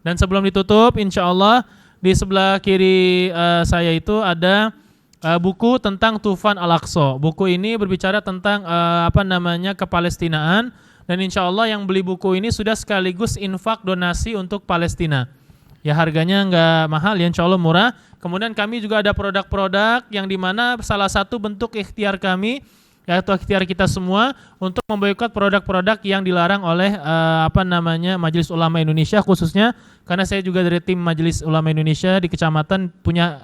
Dan sebelum ditutup, insya Allah di sebelah kiri saya itu ada buku tentang Tufan Al-Aqsa. Buku ini berbicara tentang kepalestinaan, dan insya Allah yang beli buku ini sudah sekaligus infak donasi untuk Palestina. Ya harganya nggak mahal ya, insya Allah murah. Kemudian kami juga ada produk-produk yang dimana salah satu bentuk ikhtiar kami, yaitu ikhtiar kita semua untuk memboikot produk-produk yang dilarang oleh Majelis Ulama Indonesia, khususnya karena saya juga dari tim Majelis Ulama Indonesia di kecamatan punya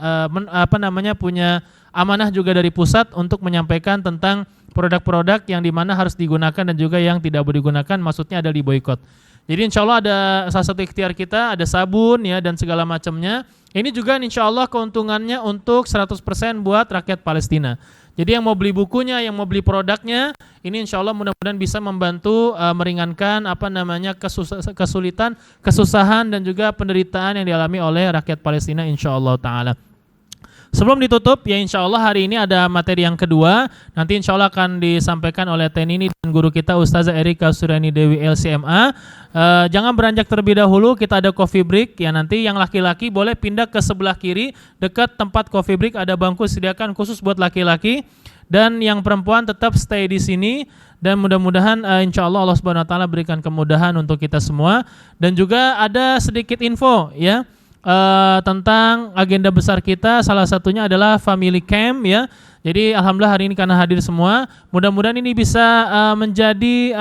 punya amanah juga dari pusat untuk menyampaikan tentang produk-produk yang dimana harus digunakan dan juga yang tidak boleh digunakan, maksudnya ada di boikot. Jadi insya Allah ada salah satu ikhtiar kita, ada sabun ya dan segala macamnya. Ini juga insya Allah keuntungannya untuk 100% buat rakyat Palestina. Jadi yang mau beli bukunya, yang mau beli produknya, ini insya Allah mudah-mudahan bisa membantu meringankan kesulitan, kesusahan dan juga penderitaan yang dialami oleh rakyat Palestina insya Allah ta'ala. Sebelum ditutup, ya insya Allah hari ini ada materi yang kedua. Nanti insya Allah akan disampaikan oleh Tenini dan guru kita Ustazah Erika Suryani Dewi LCMA. Jangan beranjak terlebih dahulu, kita ada coffee break. Ya nanti yang laki-laki boleh pindah ke sebelah kiri, dekat tempat coffee break ada bangku disediakan khusus buat laki-laki. Dan yang perempuan tetap stay di sini. Dan mudah-mudahan insya Allah Allah Subhanahu Wa Taala berikan kemudahan untuk kita semua. Dan juga ada sedikit info ya. Tentang agenda besar kita, salah satunya adalah family camp ya. Jadi alhamdulillah hari ini karena hadir semua, mudah-mudahan ini bisa menjadi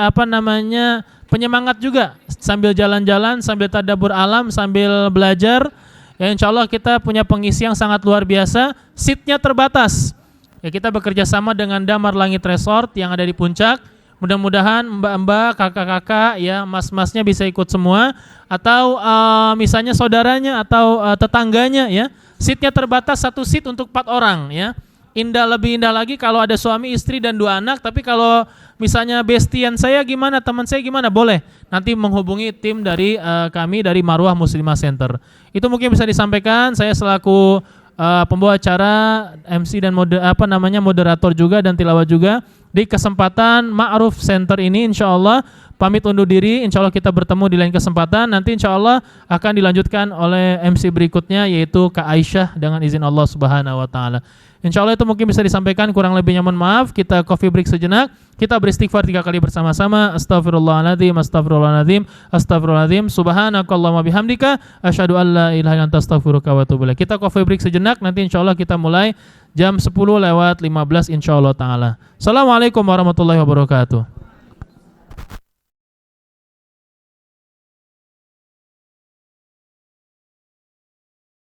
penyemangat juga sambil jalan-jalan, sambil tadabbur alam, sambil belajar. Ya insya Allah kita punya pengisi yang sangat luar biasa. Seatnya terbatas. Ya kita bekerja sama dengan Damar Langit Resort yang ada di Puncak. Mudah-mudahan mbak-mbak, kakak-kakak, ya mas-masnya bisa ikut semua, atau misalnya saudaranya atau tetangganya, ya. Seatnya terbatas, satu seat untuk 4 orang, ya. Lebih indah lagi kalau ada suami, istri dan 2 anak. Tapi kalau misalnya bestian saya gimana, teman saya gimana, boleh. Nanti menghubungi tim dari kami dari Marwah Muslimah Center. Itu mungkin bisa disampaikan. Saya selaku pembawa acara, MC dan moderator juga dan tilawah juga di kesempatan Ma'ruf Center ini, insya Allah pamit undur diri. Insya Allah kita bertemu di lain kesempatan. Nanti insya Allah akan dilanjutkan oleh MC berikutnya, yaitu Kak Aisyah dengan izin Allah Subhanahu Wa Taala. Insya Allah itu mungkin bisa disampaikan, kurang lebihnya mohon maaf. Kita coffee break sejenak, kita beristighfar 3 kali bersama-sama. Astaghfirullahaladzim, astaghfirullahaladzim, astaghfirullahaladzim. Subhanakallahumma bihamdika, asyhadu an la ilaha illa anta astaghfiruka wa atubu ilaik. Kita coffee break sejenak, nanti insya Allah kita mulai jam 10:15 insya Allah ta'ala. Assalamualaikum warahmatullahi wabarakatuh.